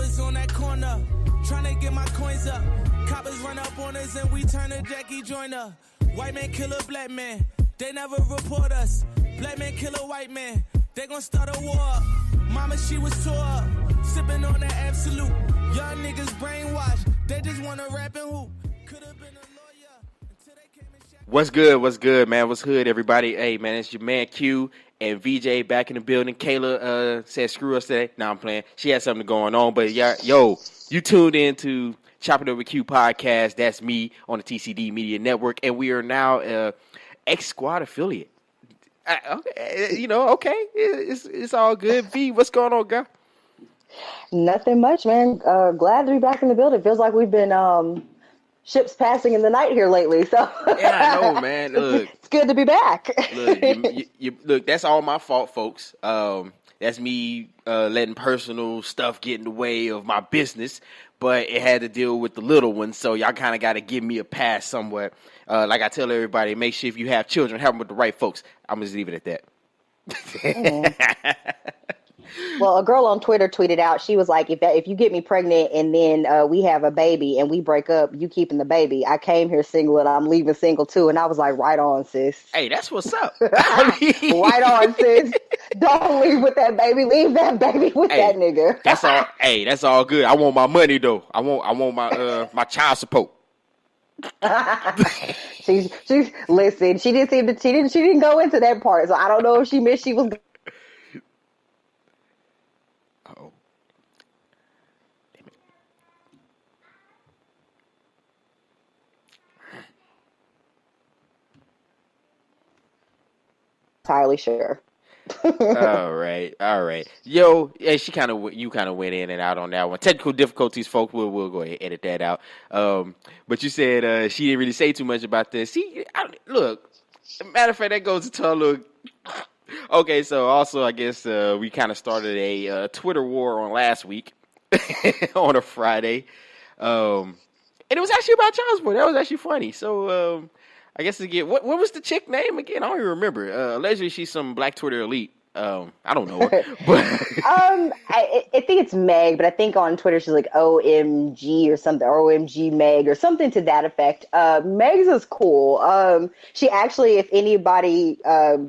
was on that corner, trying to get my coins up. Coppers run up on us and we turn to Jackie Joyner. White man kill a black man, they never report us. Black man kill a white man, they gon' start a war. Mama, she was tore up, sipping on that absolute. Young niggas brainwashed, they just wanna rap and hoop. Could've been a lawyer until they came and shot. What's good, man? What's good, everybody? Hey, man, it's your man Q and VJ back in the building. Kayla said screw us today. Nah, I'm playing. She had something going on, but yeah, yo, you tuned in to Choppin' Over Q podcast. That's me on the TCD Media Network, and we are now X Squad affiliate. Okay, okay, it's all good. V, what's going on, girl? Nothing much, man. Glad to be back in the building. Feels like we've been ships passing in the night here lately. So yeah, I know, man. Look, it's good to be back. Look, that's all my fault, folks. That's me letting personal stuff get in the way of my business, but it had to deal with the little ones, so y'all kind of got to give me a pass somewhere. Like I tell everybody, make sure if you have children, have them with the right folks. I'm just leave it at that. Well, a girl on Twitter tweeted out, she was like, if you get me pregnant and then we have a baby and we break up, you keeping the baby. I came here single and I'm leaving single too. And I was like, right on, sis. Hey, that's what's up. Right on, sis. Don't leave with that baby. Leave that baby with that nigga. That's all. Hey, that's all good. I want my money though. I want my my child support. She's listen. She didn't go into that part. So I don't know if she missed. She was. Entirely sure. all right. Yo, yeah, you kind of went in and out on that one. Technical difficulties, folks. We'll go ahead and edit that out. But you said she didn't really say too much about this. See, look. Matter of fact, that goes to tell. Look. Okay, so also I guess we kind of started a Twitter war on last week on a Friday, and it was actually about child support. That was actually funny. So. I guess again, what was the chick name again? I don't even remember. Allegedly, she's some Black Twitter elite. I don't know her, but I think it's Meg, but I think on Twitter she's like OMG or something, or OMG Meg or something to that effect. Meg's is cool. She actually, if anybody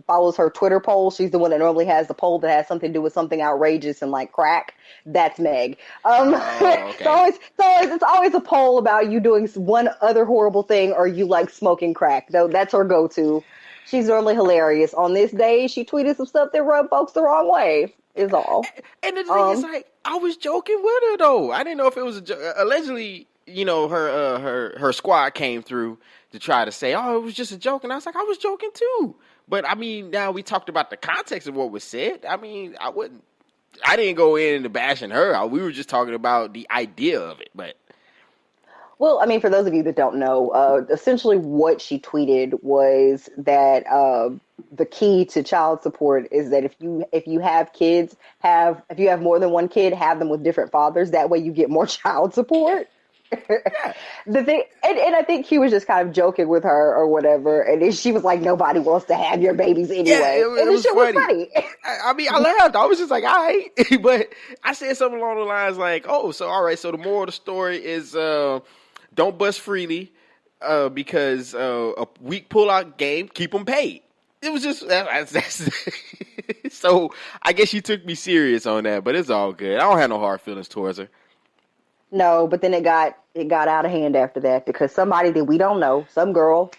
follows her Twitter poll, she's the one that normally has the poll that has something to do with something outrageous and like crack. That's Meg. Okay. It's always a poll about you doing one other horrible thing or you like smoking crack. Though that's her go-to. She's normally hilarious. On this day, she tweeted some stuff that rubbed folks the wrong way, is all. And the thing is, like, I was joking with her, though. I didn't know if it was a joke. Allegedly, her squad came through to try to say, oh, it was just a joke. And I was like, I was joking, too. But, I mean, now we talked about the context of what was said. I mean, I didn't go into bashing her. We were just talking about the idea of it, but... Well, I mean, for those of you that don't know, essentially what she tweeted was that the key to child support is that if you have kids, if you have more than one kid, have them with different fathers. That way you get more child support. The thing, and I think he was just kind of joking with her or whatever, and then she was like, "Nobody wants to have your babies anyway." Yeah, it was funny. I mean, I laughed. I was just like, "All right," but I said something along the lines like, "Oh, so all right. So the moral of the story is." Don't bust freely because a weak pull-out game, keep them paid. It was just that's so I guess she took me serious on that, but it's all good. I don't have no hard feelings towards her. No, but then it got out of hand after that because somebody that we don't know, some girl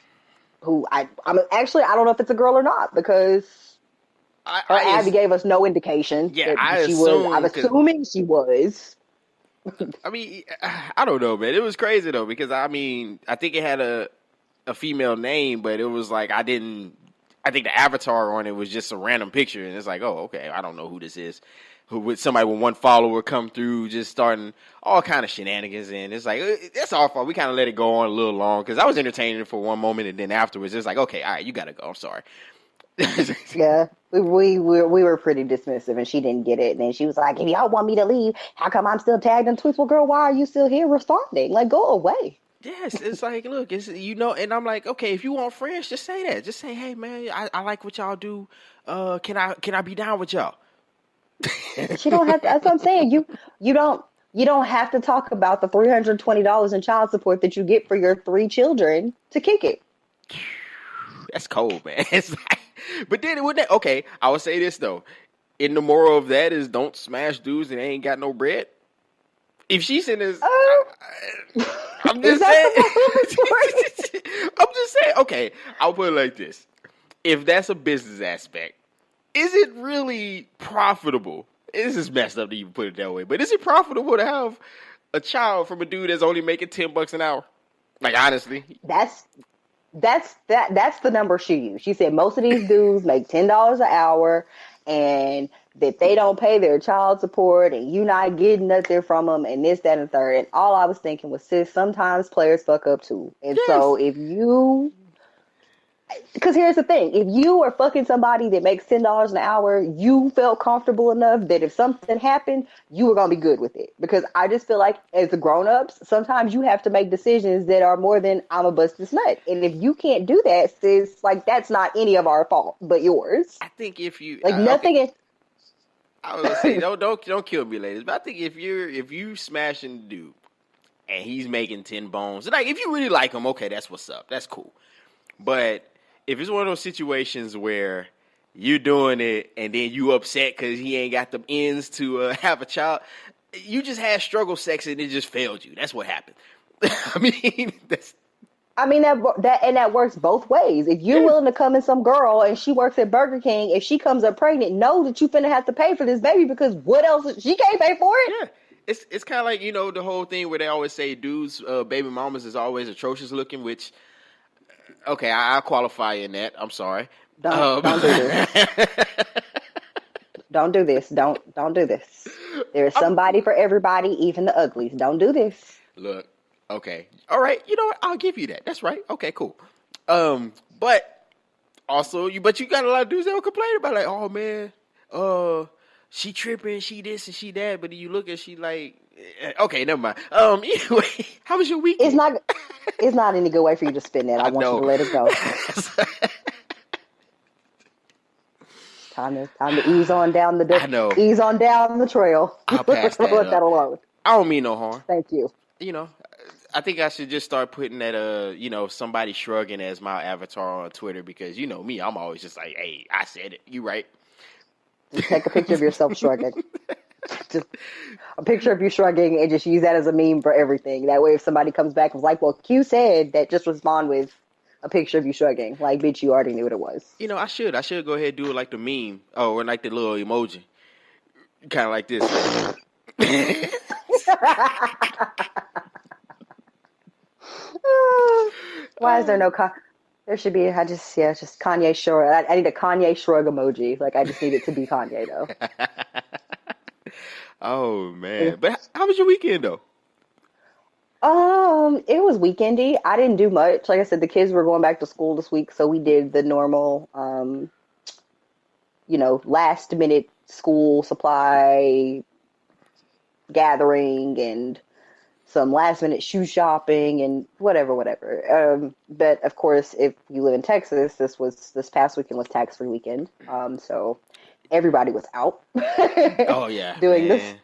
who I'm actually I don't know if it's a girl or not because Abby gave us no indication. Yeah, I'm assuming she was. I mean, I don't know, man. It was crazy though because I mean, I think it had a female name, but it was like I think the avatar on it was just a random picture, and it's like, oh, okay, I don't know who this is. Who with somebody with one follower come through, just starting all kind of shenanigans, and it's like that's our fault. We kind of let it go on a little long because I was entertaining it for one moment, and then afterwards, it's like, okay, all right, you gotta go. I'm sorry. Yeah, we were pretty dismissive, and she didn't get it. And then she was like, "If y'all want me to leave, how come I'm still tagged in tweets? Well, girl, why are you still here responding? Like, go away." Yes, it's like, look, it's and I'm like, okay, if you want friends, just say that. Just say, hey, man, I like what y'all do. Can I be down with y'all? She don't have to. That's what I'm saying. You you don't have to talk about the $320 in child support that you get for your 3 children to kick it. That's cold, man. It's like, but then wouldn't that, okay, I would say this though. In the moral of that is don't smash dudes that ain't got no bread. If she's in this, I'm just saying. I'm just saying. Okay, I'll put it like this: if that's a business aspect, is it really profitable? This is messed up to even put it that way, but is it profitable to have a child from a dude that's only making $10 an hour? Like honestly, that's the number she used. She said most of these dudes make $10 an hour, and that they don't pay their child support, and you not getting nothing from them, and this, that, and third. And all I was thinking was, sis, sometimes players fuck up too. And so if you, because here's the thing, if you are fucking somebody that makes $10 an hour, you felt comfortable enough that if something happened, you were going to be good with it. Because I just feel like as the grown-ups, sometimes you have to make decisions that are more than I'm a bust this nut. And if you can't do that, sis, like that's not any of our fault but yours. I think if you like nothing okay. I was gonna say don't kill me, ladies. But I think if you smashing the dude and he's making 10 bones, like if you really like him, okay, that's what's up. That's cool. But if it's one of those situations where you're doing it and then you upset because he ain't got the ends to have a child, you just had struggle sex and it just failed you. That's what happened. I mean, that works both ways. If you're willing to come in some girl and she works at Burger King, if she comes up pregnant, know that you finna have to pay for this baby because what else? She can't pay for it. Yeah. It's kind of like, the whole thing where they always say dudes, baby mamas is always atrocious looking, which, okay, I'll qualify in that. I'm sorry. Don't do this. Don't do this. Don't do this. There's somebody for everybody, even the uglies. Don't do this. Look. Okay. All right. You know what? I'll give you that. That's right. Okay, cool. But also you got a lot of dudes that will complain about like, oh man, she tripping, she this and she that, but then you look at she like okay, never mind. Anyway, how was your weekend? It's not any good way for you to spin that. I want you to let it go. Time to ease on down ease on down the trail. I'll pass that Let that alone. I don't mean no harm. Thank you. I think I should just start putting that, somebody shrugging as my avatar on Twitter because, me, I'm always just like, hey, I said it. You right. Just take a picture of yourself shrugging. Just a picture of you shrugging and just use that as a meme for everything. That way, if somebody comes back and was like, well, Q said that, just respond with a picture of you shrugging. Like, bitch, you already knew what it was. I should go ahead and do it like the meme. Oh, or like the little emoji. Kind of like this. Why is there no there should be just Kanye shrug. I need a Kanye shrug emoji. Like I just need it to be Kanye though. Oh man. But how was your weekend though? It was weekendy. I didn't do much. Like I said, the kids were going back to school this week, so we did the normal last minute school supply gathering and some last minute shoe shopping and whatever. But of course, if you live in Texas, this past weekend was tax-free weekend. So everybody was out. Oh yeah. Doing this.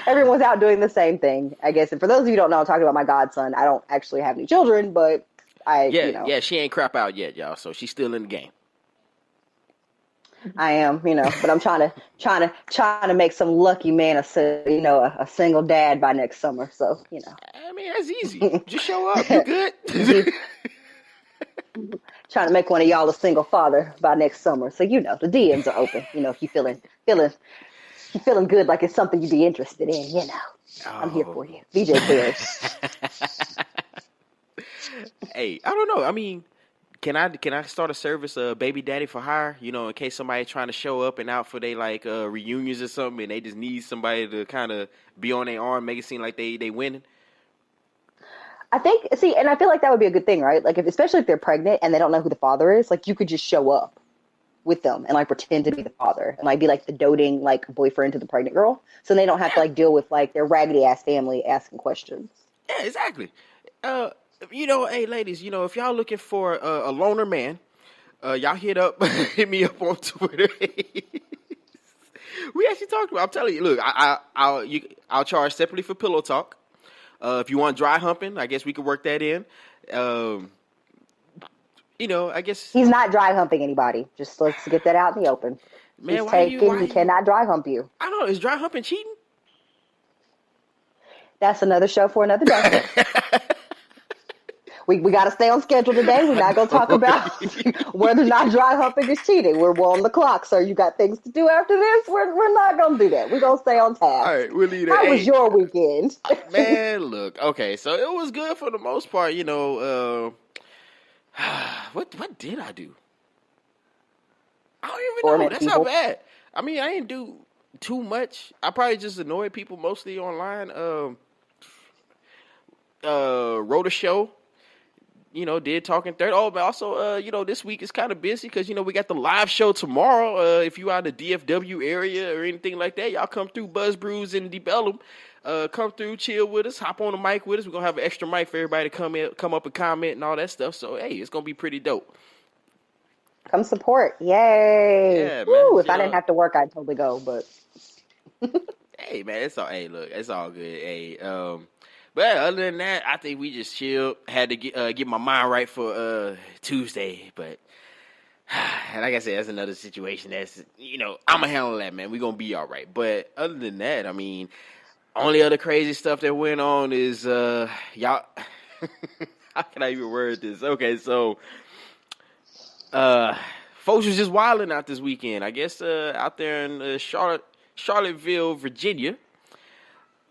Everyone was out doing the same thing, I guess. And for those of you who don't know, I'm talking about my godson. I don't actually have any children, but she ain't crap out yet, y'all. So she's still in the game. I am, but I'm trying to make some lucky man a single dad by next summer. So, I mean, that's easy. Just show up. You good? Trying to make one of y'all a single father by next summer. So, the DMs are open. If you feeling good, like it's something you'd be interested in, I'm here for you. VJ cares. Hey, I don't know. I mean, Can I start a service, baby daddy for hire? In case somebody's trying to show up and out for they reunions or something, and they just need somebody to kind of be on their arm, make it seem like they winning. I think, and I feel like that would be a good thing, right? Like, especially if they're pregnant and they don't know who the father is, like you could just show up with them and pretend to be the father and be the doting boyfriend to the pregnant girl, so they don't have to deal with their raggedy ass family asking questions. Yeah, exactly. Hey, ladies, if y'all looking for a loner man, y'all hit me up on Twitter. We actually talk to me. I'm telling you. Look, I'll charge separately for pillow talk. If you want dry humping, I guess we could work that in. I guess He's not dry humping anybody. Just let's get that out in the open. Man, he cannot dry hump you. I don't know. Is dry humping cheating? That's another show for another day. We got to stay on schedule today. We're not going to talk about whether or not dry humping is cheating. We're on the clock, so you got things to do after this. We're not going to do that. We're going to stay on task. All right, we'll leave that. How was your weekend? Man, look. Okay, so it was good for the most part. What did I do? I don't even know. That's not bad. I mean, I didn't do too much. I probably just annoyed people mostly online. Wrote a show. Did Talking 30. Oh, but also, this week is kind of busy because, we got the live show tomorrow. If you out in the DFW area or anything like that, y'all come through Buzz Brews and Debellum. Come through, chill with us, hop on the mic with us. We're going to have an extra mic for everybody to come up and comment and all that stuff. So, hey, it's going to be pretty dope. Come support. Yay. Yeah, Woo, man. if I didn't have to work, I'd totally go, but. Hey, man, it's all good. Hey, but other than that, I think we just chilled. Had to get my mind right for Tuesday, but like I said, that's another situation. That's I'ma handle that, man. We gonna be all right. But other than that, I mean, only other crazy stuff that went on is y'all. How can I even word this? Okay, so folks was just wilding out this weekend. I guess out there in Charlottesville, Virginia.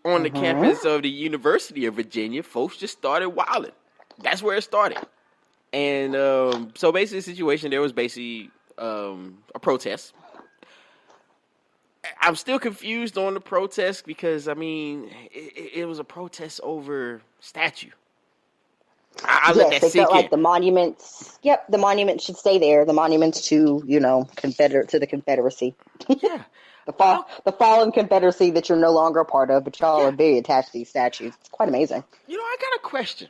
On the campus of the University of Virginia, folks just started wilding. That's where it started. And so basically the situation, there was basically a protest. I'm still confused on the protest because, I mean, it was a protest over statue. I let that they sink felt like the monuments. Yep, the monuments should stay there. The monuments to, the Confederacy. Yeah. The fallen Confederacy that you're no longer a part of, but y'all are very attached to these statues. It's quite amazing. I got a question.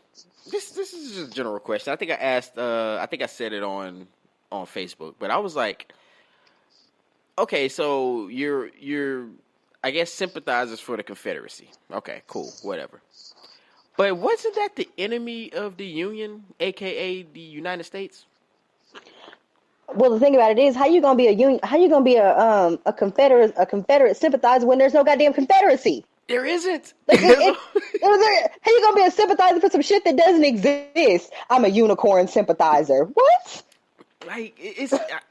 This is just a general question. I think I asked. I think I said it on Facebook, but I was like, okay, so you're I guess sympathizers for the Confederacy. Okay, cool, whatever. But wasn't that the enemy of the Union, aka the United States? Well, the thing about it is, how you gonna be a Confederate sympathizer when there's no goddamn Confederacy? There isn't. How you gonna be a sympathizer for some shit that doesn't exist? I'm a unicorn sympathizer. What? Like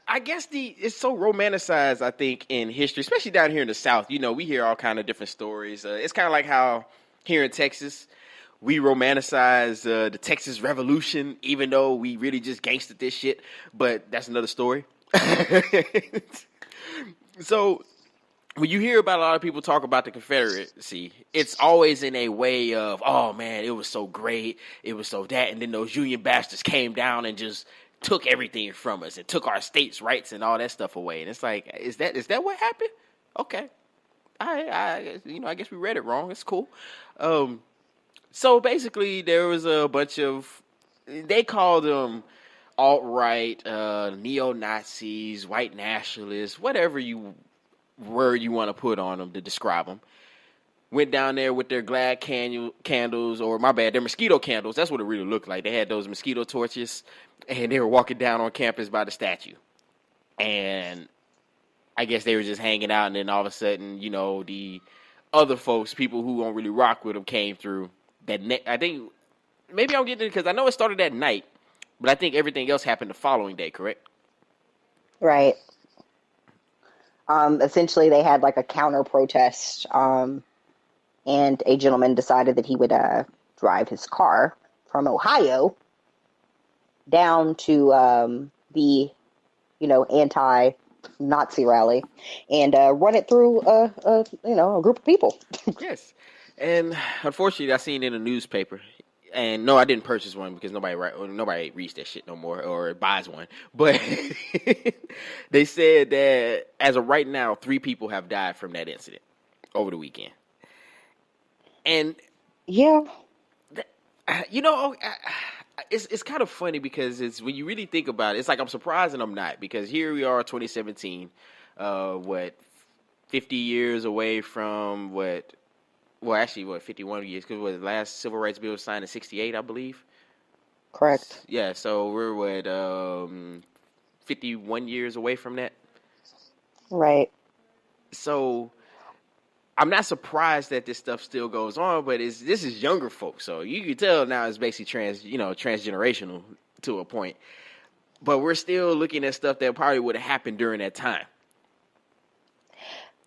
I guess it's so romanticized. I think in history, especially down here in the South, we hear all kind of different stories. It's kind of like how here in Texas, we romanticize the Texas Revolution, even though we really just gangstered this shit. But that's another story. So when you hear about a lot of people talk about the Confederacy, it's always in a way of, oh, man, it was so great. It was so that. And then those Union bastards came down and just took everything from us and took our states' rights and all that stuff away. And it's like, is that what happened? Okay. I guess we read it wrong. It's cool. So basically, there was a bunch of, they called them alt-right, neo-Nazis, white nationalists, whatever word you want to put on them to describe them. Went down there with their Glad candles, or my bad, their mosquito candles. That's what it really looked like. They had those mosquito torches, and they were walking down on campus by the statue. And I guess they were just hanging out, and then all of a sudden, the other folks, people who don't really rock with them, came through. I think maybe I'm getting it because I know it started that night, but I think everything else happened the following day, correct? Right. Essentially, they had like a counter protest, and a gentleman decided that he would drive his car from Ohio down to the anti-Nazi rally and run it through a group of people. Yes. And unfortunately, I seen it in the newspaper. And no, I didn't purchase one because nobody reads that shit no more or buys one. But they said that as of right now, 3 people have died from that incident over the weekend. And yeah, it's kind of funny because it's when you really think about it, it's like I'm surprised and I'm not because here we are, 2017, 50 years away from what? Well, actually, 51 years, because the last civil rights bill was signed in 68, I believe. Correct. Yeah, so we're 51 years away from that. Right. So I'm not surprised that this stuff still goes on, but this is younger folks, so you can tell now it's basically transgenerational to a point. But we're still looking at stuff that probably would have happened during that time.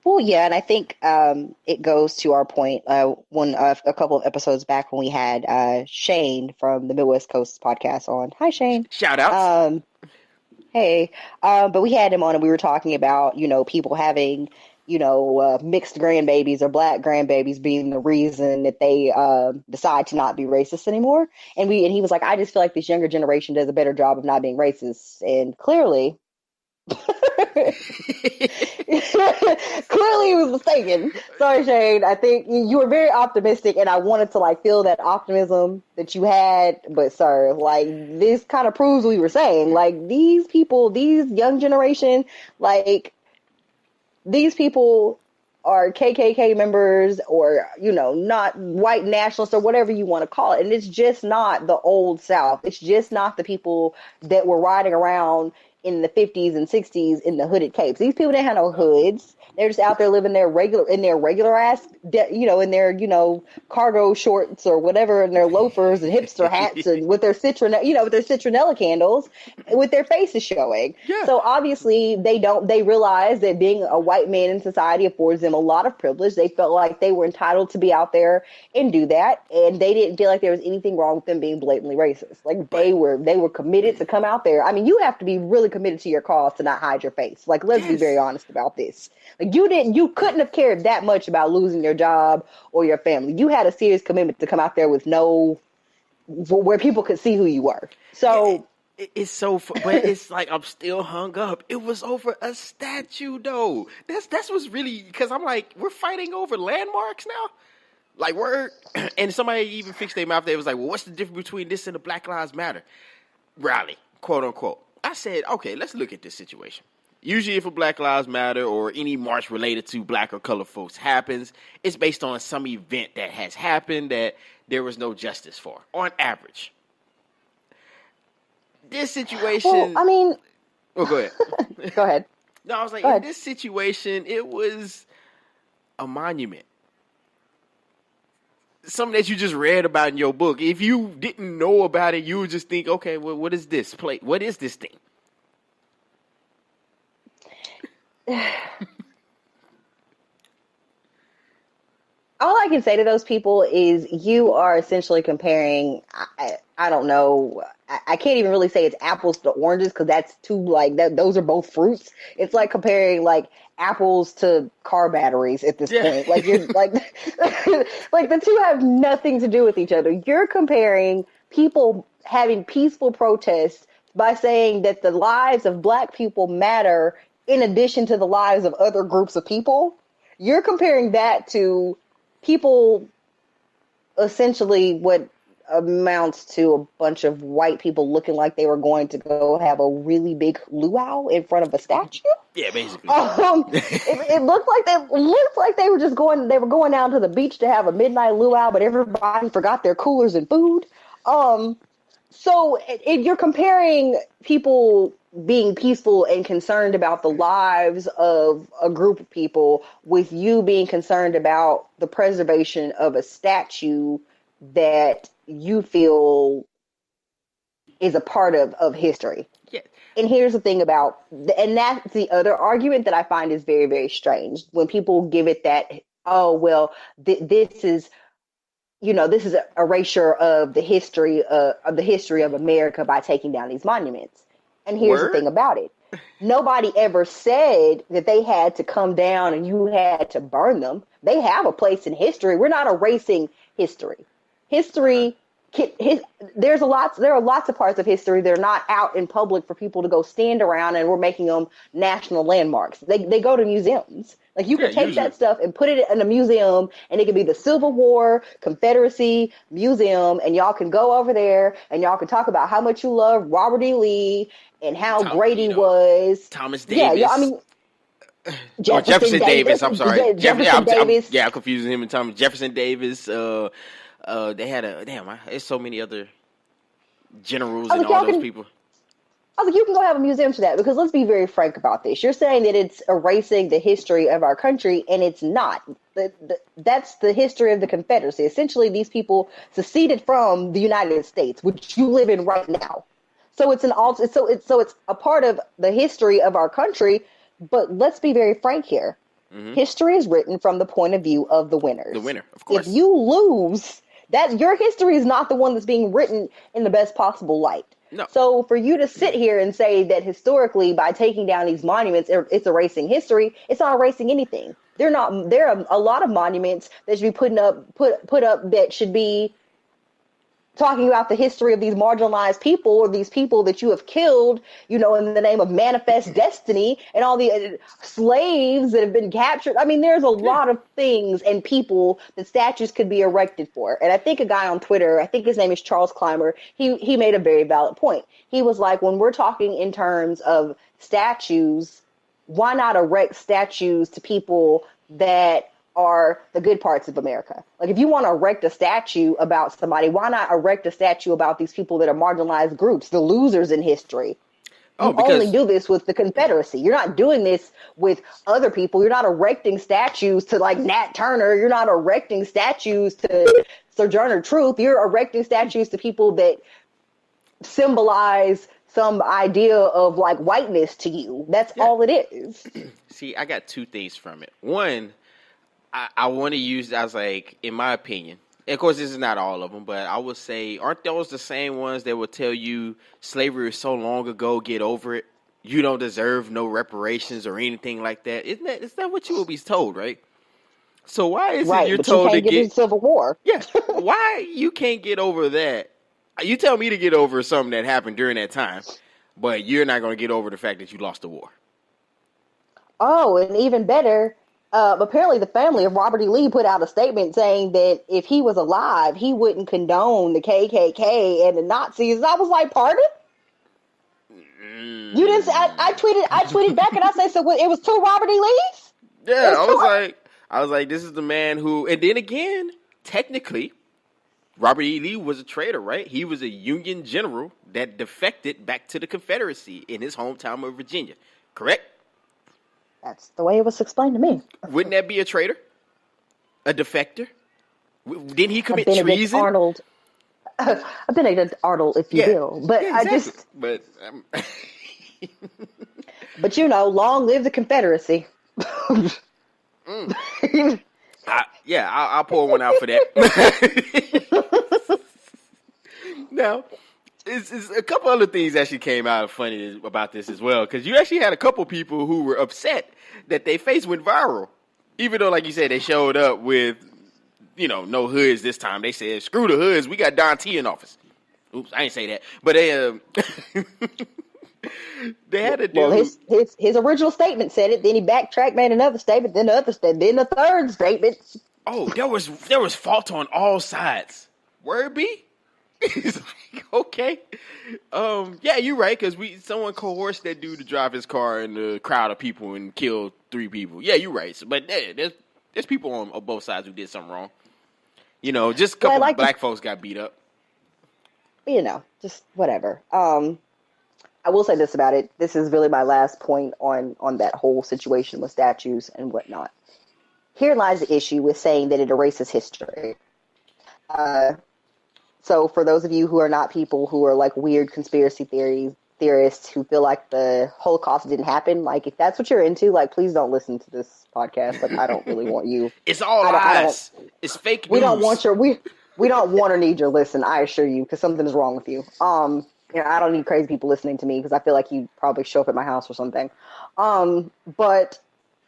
Well, yeah, and I think it goes to our point when a couple of episodes back when we had Shane from the Midwest Coast podcast on. Hi, Shane. Shout outs. Hey, but we had him on and we were talking about, people having, mixed grandbabies or black grandbabies being the reason that they decide to not be racist anymore. And he was like, I just feel like this younger generation does a better job of not being racist. And clearly, clearly he was mistaken. Sorry, Shane. I think you were very optimistic, and I wanted to feel that optimism that you had. But sir, this kind of proves what we were saying. These people, these young generation, these people are KKK members or, not white nationalists or whatever you want to call it. And it's just not the old South. It's just not the people that were riding around in the 50s and 60s in the hooded capes. These people didn't have no hoods. They're just out there living in their regular ass, in their, cargo shorts or whatever, and their loafers and hipster hats and with their citronella candles with their faces showing. Yeah. So obviously they realize that being a white man in society affords them a lot of privilege. They felt like they were entitled to be out there and do that. And they didn't feel like there was anything wrong with them being blatantly racist. They were committed to come out there. I mean, you have to be really committed to your cause to not hide your face. Let's be very honest about this. You couldn't have cared that much about losing your job or your family. You had a serious commitment to come out there with where people could see who you were. So it's so, but it's I'm still hung up. It was over a statue, though. That's what's really, because I'm we're fighting over landmarks now. And somebody even fixed their mouth. They was well, what's the difference between this and the Black Lives Matter rally, quote unquote? I said, okay, let's look at this situation. Usually if a Black Lives Matter or any march related to black or colored folks happens, it's based on some event that has happened that there was no justice for, on average. This situation... Well, I mean... Oh, go ahead. Go ahead. No, I was in this situation, it was a monument. Something that you just read about in your book. If you didn't know about it, you would just think, okay, well, what is this plate? What is this thing? All I can say to those people is you are essentially comparing, I don't know, I can't even really say it's apples to oranges because that's too those are both fruits. It's like comparing apples to car batteries at this point. You're the two have nothing to do with each other. You're comparing people having peaceful protests by saying that the lives of black people matter in addition to the lives of other groups of people. You're comparing that to people essentially what amounts to a bunch of white people looking like they were going to go have a really big luau in front of a statue. Yeah, basically. It looked like they were going down to the beach to have a midnight luau, but everybody forgot their coolers and food. So you're comparing people being peaceful and concerned about the lives of a group of people with you being concerned about the preservation of a statue that you feel is a part of history. Yeah. And here's the thing and that's the other argument that I find is very, very strange when people give it that, this is erasure of the history of America by taking down these monuments. And here's the thing about it. Nobody ever said that they had to come down and you had to burn them. They have a place in history. We're not erasing history. There are lots of parts of history that are not out in public for people to go stand around, and we're making them national landmarks. They go to museums. You can take that stuff and put it in a museum, and it could be the Civil War, Confederacy Museum, and y'all can go over there and y'all can talk about how much you love Robert E. Lee and how great he was. Thomas Davis. Yeah, I mean, Jefferson Davis. I'm sorry, Jefferson Davis. I'm confusing him and Thomas Jefferson Davis. They had there's so many other generals and all those people. I was like, you can go have a museum for that, because let's be very frank about this. You're saying that it's erasing the history of our country, and it's not. That's the history of the Confederacy. Essentially, these people seceded from the United States, which you live in right now. So it's it's a part of the history of our country. But let's be very frank here. Mm-hmm. History is written from the point of view of the winners. The winner, of course. If you lose, that your history is not the one that's being written in the best possible light. No. So for you to sit here and say that historically, by taking down these monuments, it's erasing history, it's not erasing anything. There are a lot of monuments that should be put up that should be talking about the history of these marginalized people, or these people that you have killed, in the name of manifest destiny, and all the slaves that have been captured. I mean, there's a lot of things and people that statues could be erected for. And I think a guy on Twitter, I think his name is Charles Clymer, he made a very valid point. He was like, when we're talking in terms of statues, why not erect statues to people that are the good parts of America? Like, if you want to erect a statue about somebody, why not erect a statue about these people that are marginalized groups, the losers in history? You only do this with the Confederacy. You're not doing this with other people. You're not erecting statues to, like, Nat Turner. You're not erecting statues to Sojourner Truth. You're erecting statues to people that symbolize some idea of, like, whiteness to you. That's all it is. See, I got two things from it. One, I want to use, I was like, in my opinion, and of course this is not all of them, but I would say, aren't those the same ones that will tell you slavery is so long ago, get over it, you don't deserve no reparations or anything like that? Is that what you will be told, right? So why is it you're told to get Civil War? Yeah, why you can't get over that? You tell me to get over something that happened during that time, but you're not going to get over the fact that you lost the war. Oh, and even better, apparently the family of Robert E. Lee put out a statement saying that if he was alive, he wouldn't condone the KKK and the Nazis. And I was like, pardon? You didn't say, I tweeted back and I said, so it was two Robert E. Lees? Yeah, I was like, this is the man who, and then again, technically, Robert E. Lee was a traitor, right? He was a Union general that defected back to the Confederacy in his hometown of Virginia, correct? That's the way it was explained to me. Wouldn't that be a traitor? A defector? Didn't he commit treason? Arnold. A Benedict Arnold, if you will. But exactly. But long live the Confederacy. I'll pour one out for that. Now, it's a couple other things actually came out funny about this as well, because you actually had a couple people who were upset that their face went viral, even though, like you said, they showed up with, no hoods this time. They said, screw the hoods, we got Don T in office. Oops, I didn't say that, but they they had a dude. Well, his original statement said it, then he backtracked, made another statement, then the third statement. Oh, there was fault on all sides. Word be? Okay. Yeah, you're right, because someone coerced that dude to drive his car in a crowd of people and kill 3 people. Yeah, you're right. So, but there's people on both sides who did something wrong. Just a couple of black folks got beat up. Just whatever. I will say this about it. This is really my last point on that whole situation with statues and whatnot. Here lies the issue with saying that it erases history. So for those of you who are not people who are like weird conspiracy theorists who feel like the Holocaust didn't happen, like if that's what you're into, like please don't listen to this podcast. Like I don't really want you. It's all lies. It's fake news. We don't want we don't want or need your listen. I assure you, because something is wrong with you. I don't need crazy people listening to me because I feel like you probably show up at my house or something. But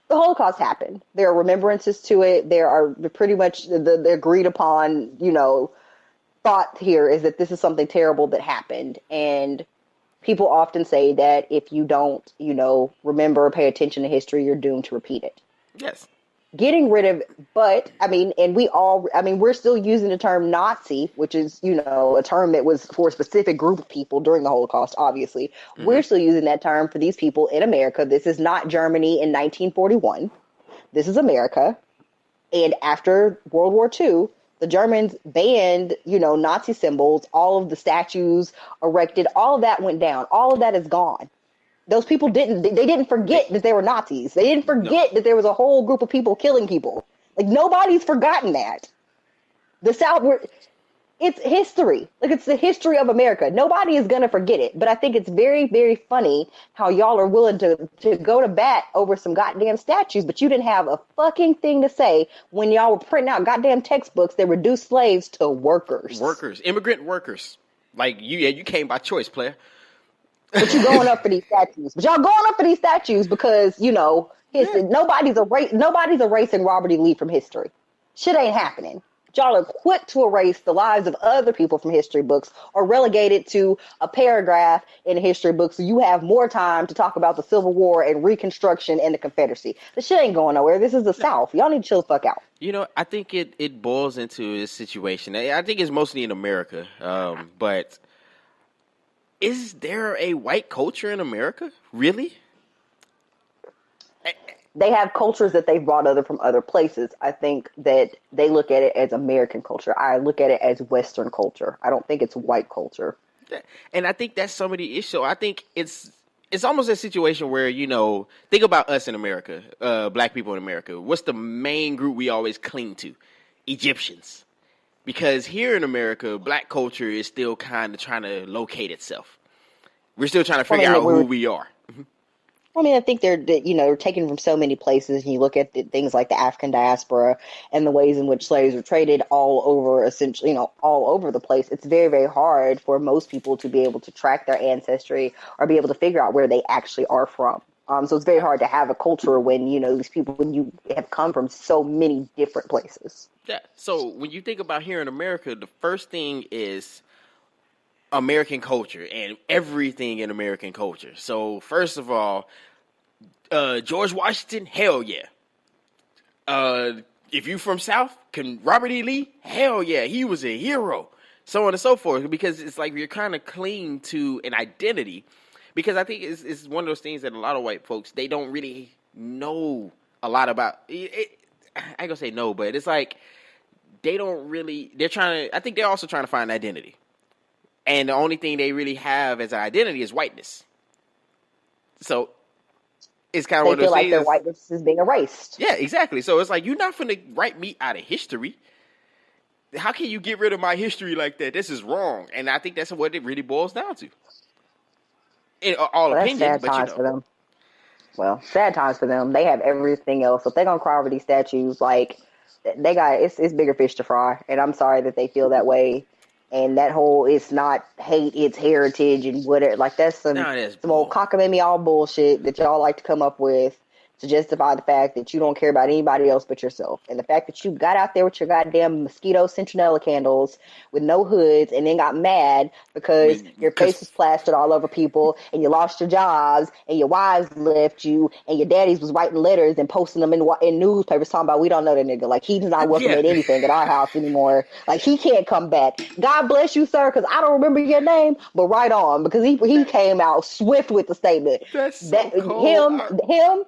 the Holocaust happened. There are remembrances to it. There are pretty much the agreed upon, thought here is that this is something terrible that happened. And people often say that if you don't, remember or pay attention to history, you're doomed to repeat it. Yes. getting rid of, but I mean, and we're still using the term Nazi, which is, a term that was for a specific group of people during the Holocaust, obviously. Mm-hmm. We're still using that term for these people in America. This is not Germany in 1941. This is America. And after World War II, the Germans banned, Nazi symbols, all of the statues erected, all of that went down. All of that is gone. Those people didn't forget that they were Nazis. They didn't forget that there was a whole group of people killing people. Like, nobody's forgotten that. The South, it's history. Like, it's the history of America. Nobody is going to forget it. But I think it's very, very funny how y'all are willing to go to bat over some goddamn statues, but you didn't have a fucking thing to say when y'all were printing out goddamn textbooks that reduced slaves to workers. Workers. Immigrant workers. Like, you came by choice, player. But you going up for these statues. But y'all going up for these statues because, nobody's erasing Robert E. Lee from history. Shit ain't happening. Y'all are quick to erase the lives of other people from history books or relegate it to a paragraph in a history book so you have more time to talk about the Civil War and Reconstruction and the Confederacy. The shit ain't going nowhere. This is the South. Y'all need to chill the fuck out. I think it boils into a situation. I think it's mostly in America, but is there a white culture in America? Really? They have cultures that they've brought from other places. I think that they look at it as American culture. I look at it as Western culture. I don't think it's white culture. And I think that's some of the issue. I think it's almost a situation where, think about us in America, black people in America. What's the main group we always cling to? Egyptians. Because here in America, black culture is still kind of trying to locate itself. We're still trying to figure out who we are. I mean, I think they're taken from so many places. And you look at things like the African diaspora and the ways in which slaves were traded all over, essentially, all over the place. It's very, very hard for most people to be able to track their ancestry or be able to figure out where they actually are from. So it's very hard to have a culture when, these people, when you have come from so many different places. Yeah. So when you think about here in America, the first thing is American culture and everything in American culture. So first of all, George Washington, hell yeah. If you from South, can Robert E. Lee? Hell yeah, he was a hero. So on and so forth, because it's like you're kind of cling to an identity. Because I think it's one of those things that a lot of white folks, they don't really know a lot about. I ain't gonna say no, but it's like they don't really. I think they're also trying to find identity. And the only thing they really have as an identity is whiteness. So it's kind of one of those things. They feel like their whiteness is being erased. Yeah, exactly. So it's like, you're not going to write me out of history. How can you get rid of my history like that? This is wrong. And I think that's what it really boils down to. In all opinions, but for them. Well, sad times for them. They have everything else. So if they're going to cry over these statues, like, it's bigger fish to fry. And I'm sorry that they feel that way. And that whole, it's not hate, it's heritage and whatever. Like, that's some old cockamamie all bullshit that y'all like to come up with to justify the fact that you don't care about anybody else but yourself. And the fact that you got out there with your goddamn mosquito citronella candles with no hoods and then got mad because your face was plastered all over people and you lost your jobs and your wives left you and your daddies was writing letters and posting them in newspapers talking about, we don't know that nigga. Like, he's not welcome at anything at our house anymore. Like, he can't come back. God bless you, sir, because I don't remember your name, but right on, because he came out swift with the statement. That's so cold.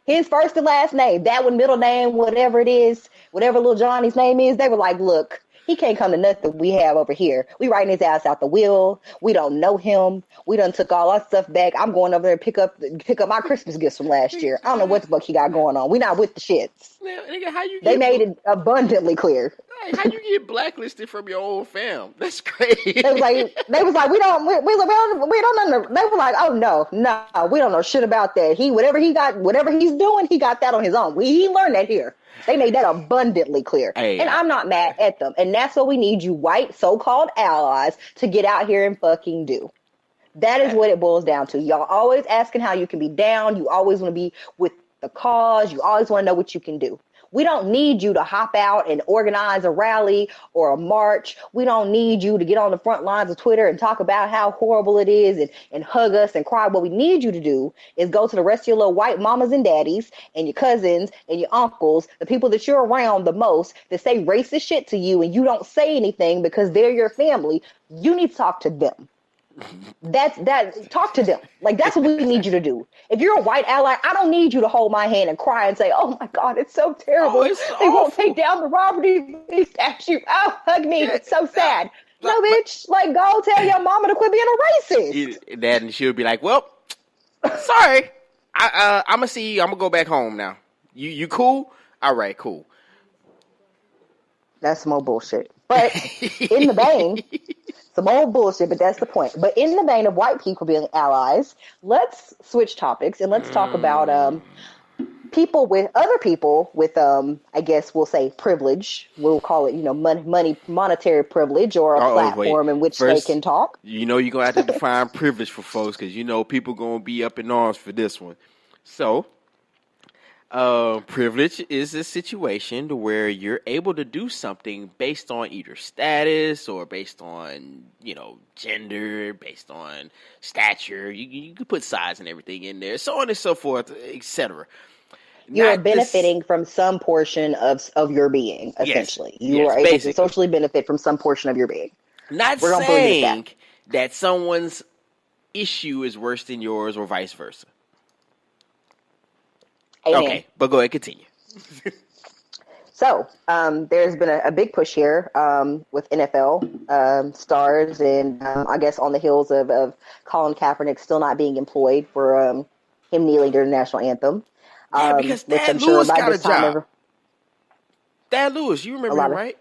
His first and last name, that one middle name, whatever it is, whatever little Johnny's name is, they were like, look, he can't come to nothing we have over here. We writing his ass out the will. We don't know him. We done took all our stuff back. I'm going over there and pick up my Christmas gifts from last year. I don't know what the fuck he got going on. We not with the shits. Man, nigga, they made it abundantly clear. How you get blacklisted from your own fam? That's crazy. They was like, we don't know. They were like, oh no, we don't know shit about that. Whatever he's doing, he got that on his own. He learned that here. They made that abundantly clear. Hey, and I'm not mad at them. And that's what we need you white so-called allies to get out here and fucking do. That is what it boils down to. Y'all always asking how you can be down. You always want to be with the cause. You always want to know what you can do. We don't need you to hop out and organize a rally or a march. We don't need you to get on the front lines of Twitter and talk about how horrible it is and hug us and cry. What we need you to do is go to the rest of your little white mamas and daddies and your cousins and your uncles, the people that you're around the most, that say racist shit to you and you don't say anything because they're your family. You need to talk to them. Talk to them. Like, that's what we need you to do. If you're a white ally, I don't need you to hold my hand and cry and say, oh my God, it's so terrible. They won't take down the Robert E. statue. Oh, hug me. It's so sad. No, bitch, like, go tell your mama to quit being a racist. Then she'll be like, well, sorry. I'm going to see you. I'm going to go back home now. You cool? All right, cool. That's some old bullshit. But in the vein, some old bullshit, but that's the point. But in the vein of white people being allies, let's switch topics and let's talk about other people with, I guess we'll say privilege. We'll call it, monetary privilege or a platform in which they can talk. You're going to have to define privilege for folks because, people going to be up in arms for this one. So, privilege is a situation where you're able to do something based on either status or based on, gender, based on stature. You can put size and everything in there, so on and so forth, etc. You are benefiting from some portion of your being, essentially. Yes, you are able to socially benefit from some portion of your being. Not saying that someone's issue is worse than yours or vice versa. Amen. Okay, but go ahead, continue. So, there's been a big push here with NFL stars, and I guess on the heels of Colin Kaepernick still not being employed for him kneeling during the national anthem. Yeah, because Thad Lewis got a job. Thad Lewis, you remember him, right?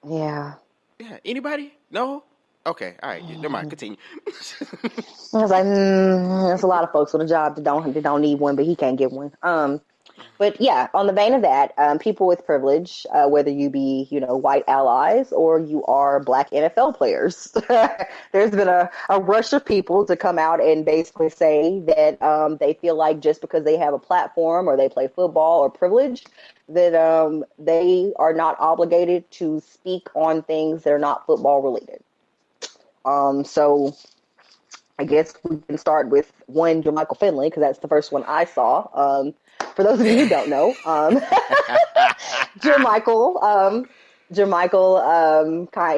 Yeah. Yeah. Anybody? No? Okay. All right. Never mind. Continue. I was like, there's a lot of folks with a job that don't need one, but he can't get one. But yeah, on the vein of that, people with privilege, whether you be, white allies or you are black NFL players, there's been a rush of people to come out and basically say that they feel like just because they have a platform or they play football or privilege, that they are not obligated to speak on things that are not football related. So I guess we can start with one, Jermichael Finley, because that's the first one I saw. For those of you who don't know, Jermichael,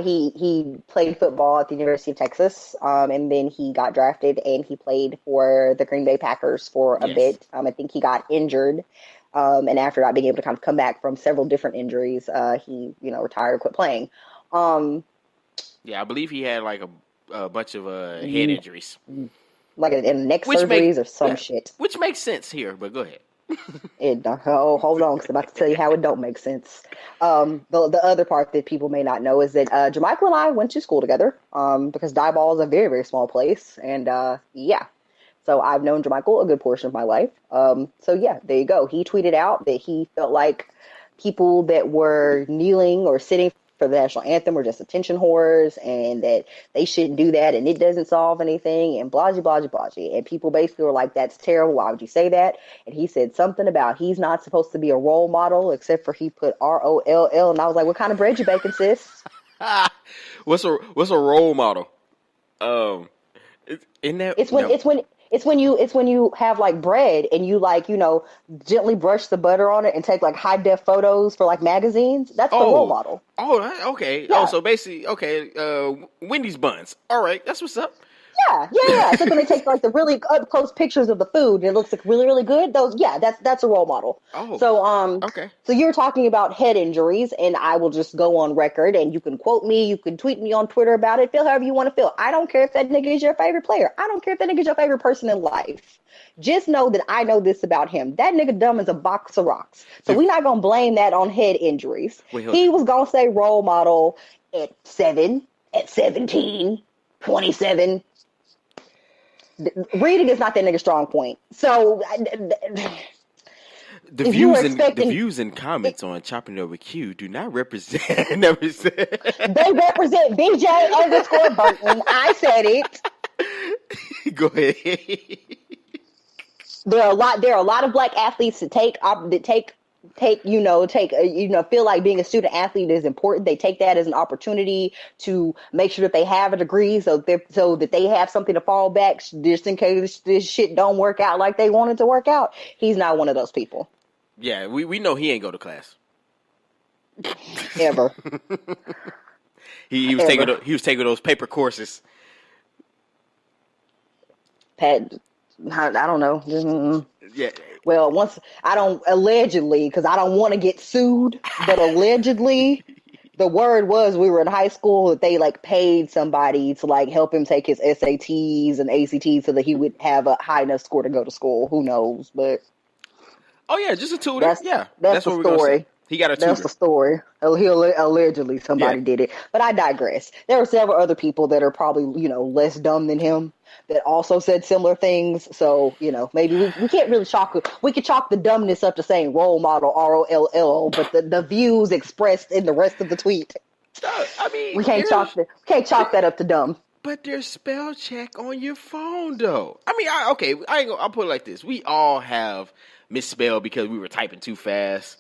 he played football at the University of Texas, and then he got drafted and he played for the Green Bay Packers for a bit. I think he got injured, and after not being able to kind of come back from several different injuries, he, retired, quit playing. Yeah, I believe he had like a bunch of head injuries. Like in neck surgeries or some shit. Which makes sense here, but go ahead. Hold on, because I'm about to tell you how it don't make sense. The other part that people may not know is that Jermichael and I went to school together because Diboll is a very, very small place. And so I've known Jermichael a good portion of my life. So yeah, there you go. He tweeted out that he felt like people that were kneeling or sitting for the national anthem were just attention whores and that they shouldn't do that and it doesn't solve anything and blah, blah, blah, blah. And people basically were like, that's terrible. Why would you say that? And he said something about he's not supposed to be a role model except for he put ROLL. And I was like, what kind of bread you baking, sis? What's a role model? It's when you have like bread and you like, gently brush the butter on it and take like high def photos for like magazines. That's the role model. Oh, okay. Yeah. Oh, so basically, okay. Wendy's buns. All right. That's what's up. Yeah. So when they take like the really up close pictures of the food and it looks like really, really good, that's a role model. Oh. So okay. So you're talking about head injuries, and I will just go on record, and you can quote me, you can tweet me on Twitter about it, feel however you want to feel. I don't care if that nigga is your favorite player. I don't care if that nigga is your favorite person in life. Just know that I know this about him. That nigga dumb as a box of rocks. So we're not gonna blame that on head injuries. He was gonna say role model at 7, at 17, 27. Reading is not that nigga's strong point. So the views and comments on Choppin' Over Q do not represent. They represent BJ _Burton. I said it. Go ahead. There are a lot of black athletes that take feel like being a student athlete is important. They take that as an opportunity to make sure that they have a degree so that they have something to fall back just in case this shit don't work out like they want it to work out. He's not one of those people. Yeah, we know he ain't go to class. Ever. He was taking those paper courses. Pat, I don't know. Yeah. Well, allegedly, because I don't want to get sued, but allegedly, the word was we were in high school that they like paid somebody to like help him take his SATs and ACTs so that he would have a high enough score to go to school. Who knows? But oh yeah, just a tutor. That's what the we're gonna story. say. He got a tutor. That's the story. Allegedly, somebody did it. But I digress. There are several other people that are probably, less dumb than him that also said similar things. So, maybe we can't really we could chalk the dumbness up to saying role model, ROLL, but the views expressed in the rest of the tweet. I mean, we can't chalk that up to dumb. But there's spell check on your phone, though. I mean, I'll put it like this. We all have misspelled because we were typing too fast,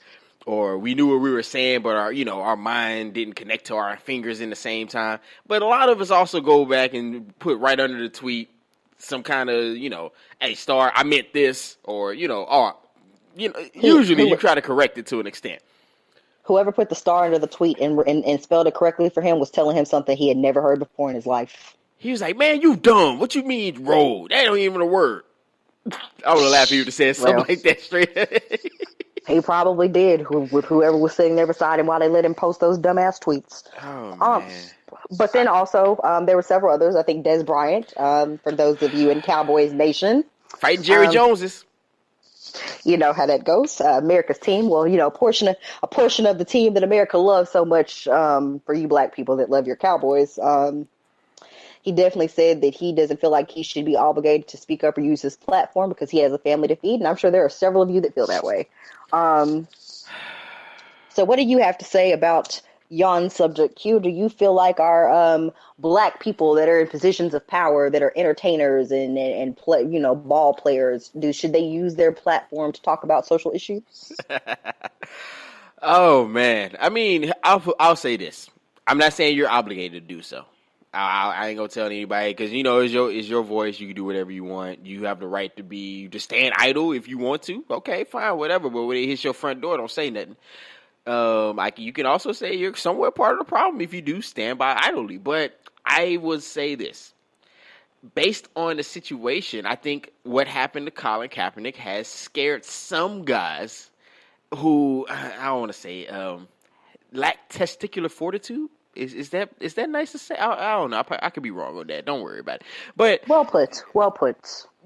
or we knew what we were saying, but our mind didn't connect to our fingers in the same time. But a lot of us also go back and put right under the tweet some kind of, hey, star, I meant this, or, usually you try to correct it to an extent. Whoever put the star under the tweet and spelled it correctly for him was telling him something he had never heard before in his life. He was like, man, you dumb. What you mean roll? That ain't even a word. I would have laughed if you would have said something like that straight. He probably did with whoever was sitting there beside him while they let him post those dumbass tweets. Oh, man. But then also, there were several others. I think Des Bryant, for those of you in Cowboys Nation. Fighting Jerry Joneses. You know how that goes. America's team. Well, a portion of the team that America loves so much, for you black people that love your Cowboys. He definitely said that he doesn't feel like he should be obligated to speak up or use his platform because he has a family to feed. And I'm sure there are several of you that feel that way. So what do you have to say about yon subject, Q? Do you feel like our black people that are in positions of power, that are entertainers and play, ball players, should they use their platform to talk about social issues? Oh man, I mean, I'll say this. I'm not saying you're obligated to do so. I ain't gonna tell anybody because it's your voice. You can do whatever you want. You have the right to stand idle if you want to. Okay, fine, whatever. But when it hits your front door, don't say nothing. You can also say you're somewhat part of the problem if you do stand by idly. But I would say this. Based on the situation, I think what happened to Colin Kaepernick has scared some guys who, I don't want to say, lack testicular fortitude. Is that nice to say? I don't know. I could be wrong on that. Don't worry about it. But well put.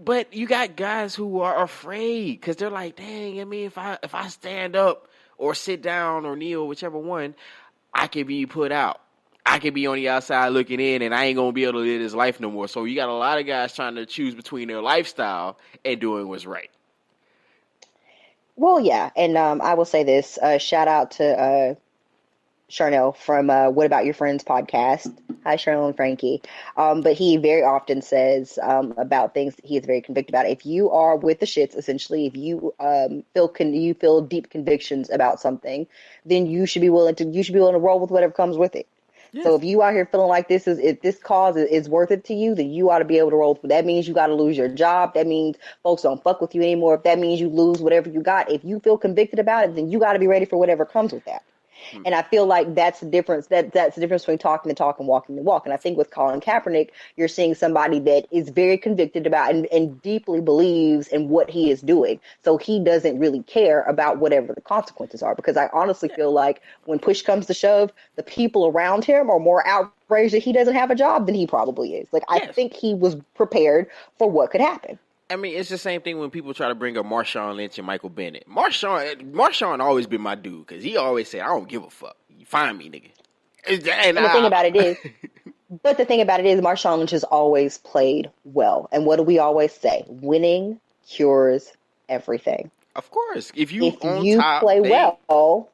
But you got guys who are afraid because they're like, dang, I mean, if I stand up or sit down or kneel, whichever one, I can be put out. I can be on the outside looking in, and I ain't going to be able to live this life no more. So you got a lot of guys trying to choose between their lifestyle and doing what's right. Well, yeah, and I will say this. Shout out to Charnel from What About Your Friends podcast. Hi, Charnel and Frankie. But he very often says about things that he is very convicted about. If you are with the shits, essentially, if you feel deep convictions about something, then you should be willing to roll with whatever comes with it. Yes. So if you out here feeling like if this cause is worth it to you, then you ought to be able to roll with it. That means you got to lose your job. That means folks don't fuck with you anymore. If that means you lose whatever you got, if you feel convicted about it, then you got to be ready for whatever comes with that. And I feel like that's the difference. That's the difference between talking the talk and walking the walk. And I think with Colin Kaepernick, you're seeing somebody that is very convicted about and deeply believes in what he is doing. So he doesn't really care about whatever the consequences are. Because I honestly feel like when push comes to shove, the people around him are more outraged that he doesn't have a job than he probably is. Like, I think he was prepared for what could happen. I mean, it's the same thing when people try to bring up Marshawn Lynch and Michael Bennett. Marshawn always been my dude because he always said, I don't give a fuck. You find me, nigga. And the thing about it is, Marshawn Lynch has always played well. And what do we always say? Winning cures everything. Of course. If you play well,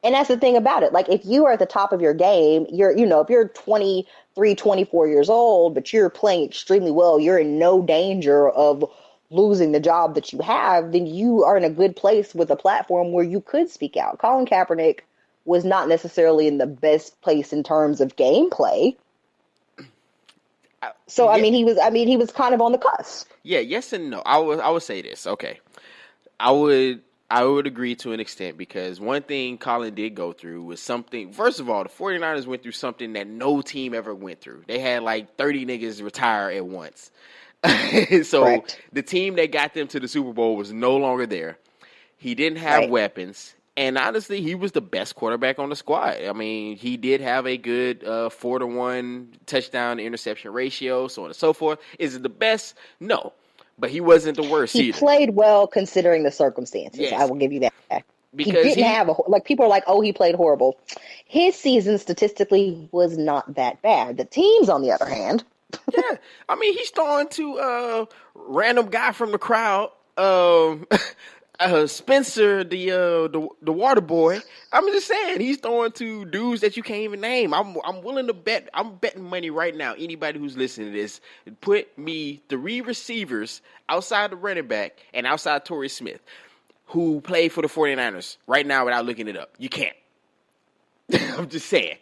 and that's the thing about it. Like, if you are at the top of your game, if you're 23, 24 years old, but you're playing extremely well, you're in no danger of losing the job that you have, then you are in a good place with a platform where you could speak out. Colin Kaepernick was not necessarily in the best place in terms of gameplay. So Yeah. he was kind of on the cusp. Yeah, yes and no. I would say this. Okay. I would agree to an extent, because one thing Colin did go through was something. First of all, the 49ers went through something that no team ever went through. They had like 30 niggas retire at once. So Correct. the team that got them to the Super Bowl was no longer there. He didn't have Right. weapons. And honestly, he was the best quarterback on the squad. I mean, he did have a good 4-to-1 touchdown to interception ratio, so on and so forth. Is it the best? No. But he wasn't the worst He either. played well considering the circumstances. Yes. I will give you that. Because he didn't have people are like, oh, he played horrible. His season statistically was not that bad. The teams, on the other hand. Yeah. I mean, he's throwing to random guy from the crowd. Spencer, the water boy. I'm just saying, he's throwing to dudes that you can't even name. I'm willing to bet. I'm betting money right now. Anybody who's listening to this, put me 3 receivers outside the running back and outside Torrey Smith who played for the 49ers right now without looking it up. You can't. I'm just saying.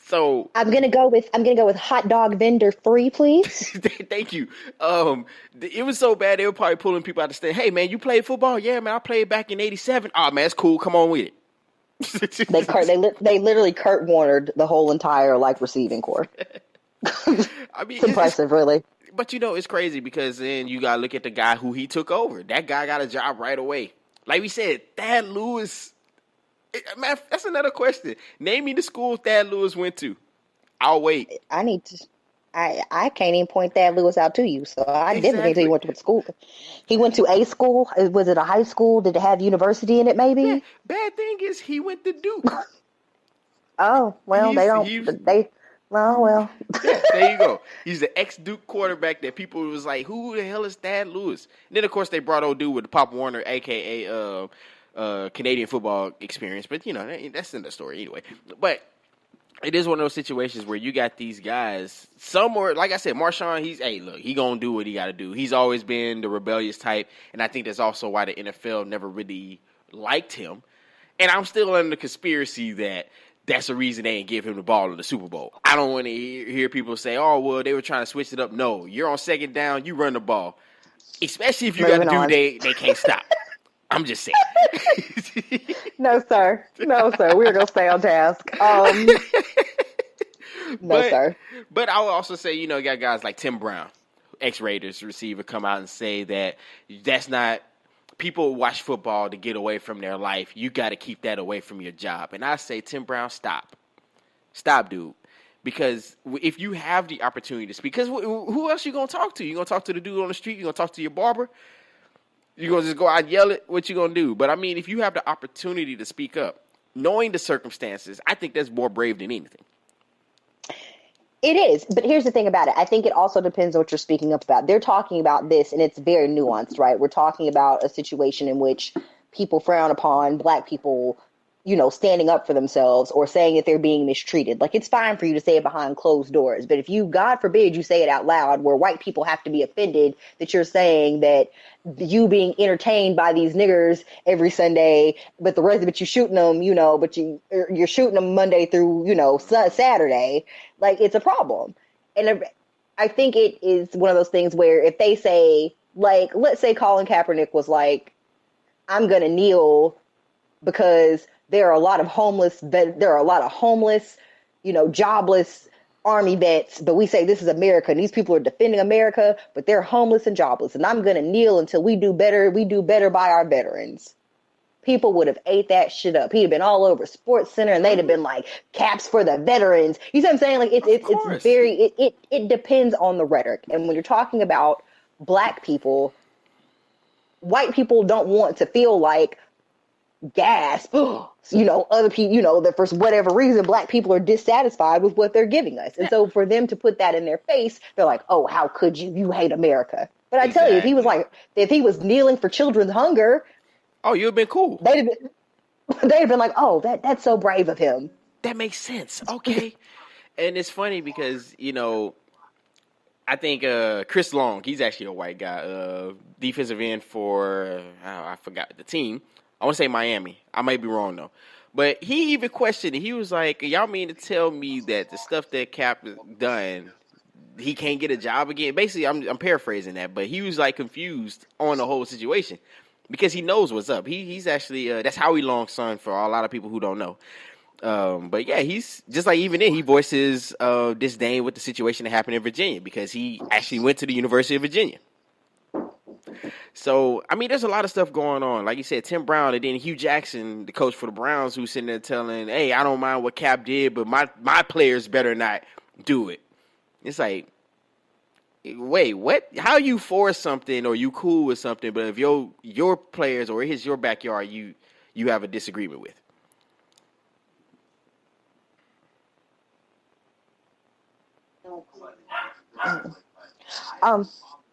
So I'm gonna go with hot dog vendor 3, please. thank you. It was so bad they were probably pulling people out the stand. Hey man, you played football? Yeah man, I played back in '87. Oh man, that's cool. Come on with it. They literally Kurt Warnered the whole entire receiving corps. I mean, It's impressive, really. But it's crazy because then you gotta look at the guy who he took over. That guy got a job right away. Like we said, Thad Lewis. Man, that's another question. Name me the school Thad Lewis went to. I'll wait. I can't even point Thad Lewis out to you, so I didn't Exactly. think he went to school. He went to a school. Was it a high school? Did it have university in it, maybe? Yeah, bad thing is he went to Duke. Oh, well, well. Yeah, there you go. He's the ex-Duke quarterback that people was like, who the hell is Thad Lewis? And then, of course, they brought old dude with Pop Warner, a.k.a. Canadian football experience. But, that's in the story anyway. But it is one of those situations where you got these guys. Some are, like I said, Marshawn, he going to do what he got to do. He's always been the rebellious type. And I think that's also why the NFL never really liked him. And I'm still under the conspiracy that that's the reason they didn't give him the ball in the Super Bowl. I don't want to hear people say, oh, well, they were trying to switch it up. No, you're on second down, you run the ball. Especially if you got a dude they can't stop. I'm just saying. No, sir. No, sir. We're going to stay on task. No, sir. But I would also say, you got guys like Tim Brown, ex-Raiders receiver, come out and say that that's not – people watch football to get away from their life. You got to keep that away from your job. And I say, Tim Brown, stop. Stop, dude. Because if you have the opportunity to speak – because who else you going to talk to? You going to talk to the dude on the street? You going to talk to your barber? You going to just go out and yell it? What you going to do? But, I mean, if you have the opportunity to speak up, knowing the circumstances, I think that's more brave than anything. It is, but here's the thing about it. I think it also depends on what you're speaking up about. They're talking about this, and it's very nuanced, right? We're talking about a situation in which people frown upon Black people, standing up for themselves or saying that they're being mistreated. Like, it's fine for you to say it behind closed doors, but if you, God forbid, you say it out loud where white people have to be offended that you're saying that you being entertained by these niggers every Sunday, but the rest of it you shooting them, but you're shooting them Monday through, Saturday, like, it's a problem. And I think it is one of those things where if they say, like, let's say Colin Kaepernick was like, I'm going to kneel because there are a lot of homeless, jobless Army vets, but we say this is America and these people are defending America, but they're homeless and jobless. And I'm going to kneel until we do better by our veterans. People would have ate that shit up. He'd have been all over Sports Center and they'd have been like, caps for the veterans. You see what I'm saying? Like it's very, it depends on the rhetoric. And when you're talking about Black people, white people don't want to feel like, gasp, other people, that for whatever reason, Black people are dissatisfied with what they're giving us. And so for them to put that in their face, they're like, oh, how could you hate America? But I tell you, if he was kneeling for children's hunger, oh, you'd have been cool. They'd have been like, oh, that's so brave of him. That makes sense. Okay. And it's funny because, I think Chris Long, he's actually a white guy, defensive end for, I forgot the team. I want to say Miami. I might be wrong, though. But he even questioned it. He was like, y'all mean to tell me that the stuff that Cap has done, he can't get a job again? Basically, I'm paraphrasing that, but he was like confused on the whole situation because he knows what's up. He's actually, that's Howie Long's son for a lot of people who don't know. But yeah, he's just like even then he voices disdain with the situation that happened in Virginia because he actually went to the University of Virginia. So I mean, there's a lot of stuff going on. Like you said, Tim Brown and then Hugh Jackson, the coach for the Browns, who's sitting there telling, "Hey, I don't mind what Cap did, but my players better not do it." It's like, wait, what? How you for something or you cool with something, but if your players or it's your backyard, you have a disagreement with.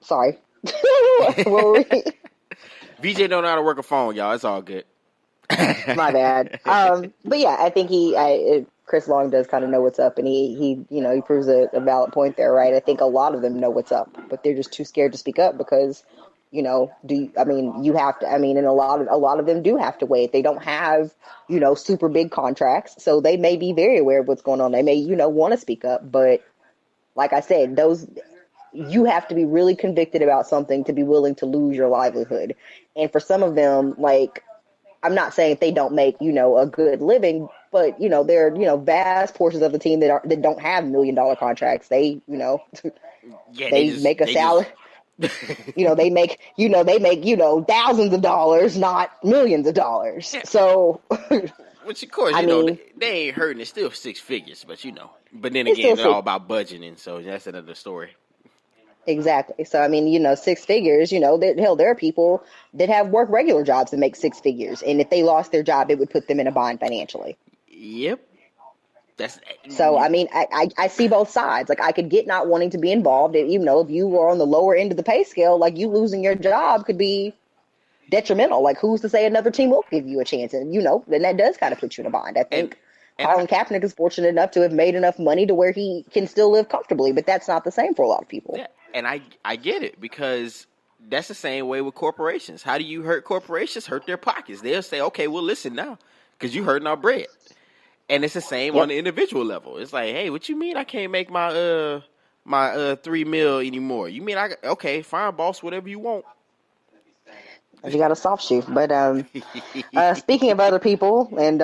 Sorry. What were we? VJ don't know how to work a phone, y'all. It's all good. My bad. But yeah, I think Chris Long does kind of know what's up, and he proves a valid point there, right? I think a lot of them know what's up, but they're just too scared to speak up because, you have to. I mean, and a lot of them do have to wait. They don't have, super big contracts, so they may be very aware of what's going on. They may, want to speak up, but like I said, you have to be really convicted about something to be willing to lose your livelihood. And for some of them, like, I'm not saying they don't make, a good living, but, there are, vast portions of the team that don't have $1 million contracts. They, they make a salary. They make thousands of dollars, not millions of dollars. Yeah. So, which of course, they ain't hurting. It's still six figures, but but then again, it's all about budgeting. So that's another story. Exactly. So, I mean, six figures, there are people that have work regular jobs that make six figures. And if they lost their job, it would put them in a bind financially. Yep. So, I mean, I see both sides. Like, I could get not wanting to be involved. And, if you were on the lower end of the pay scale, like, you losing your job could be detrimental. Like, who's to say another team will give you a chance? And, then that does kind of put you in a bind. I think Colin Kaepernick is fortunate enough to have made enough money to where he can still live comfortably. But that's not the same for a lot of people. Yeah. And I get it because that's the same way with corporations. How do you hurt corporations? Hurt their pockets. They'll say, okay, well, listen now, because you hurting our bread. And it's the same on the individual level. It's like, hey, what you mean I can't make my $3 million anymore? You mean okay, fine, boss, whatever you want. You got a soft shoe. But speaking of other people and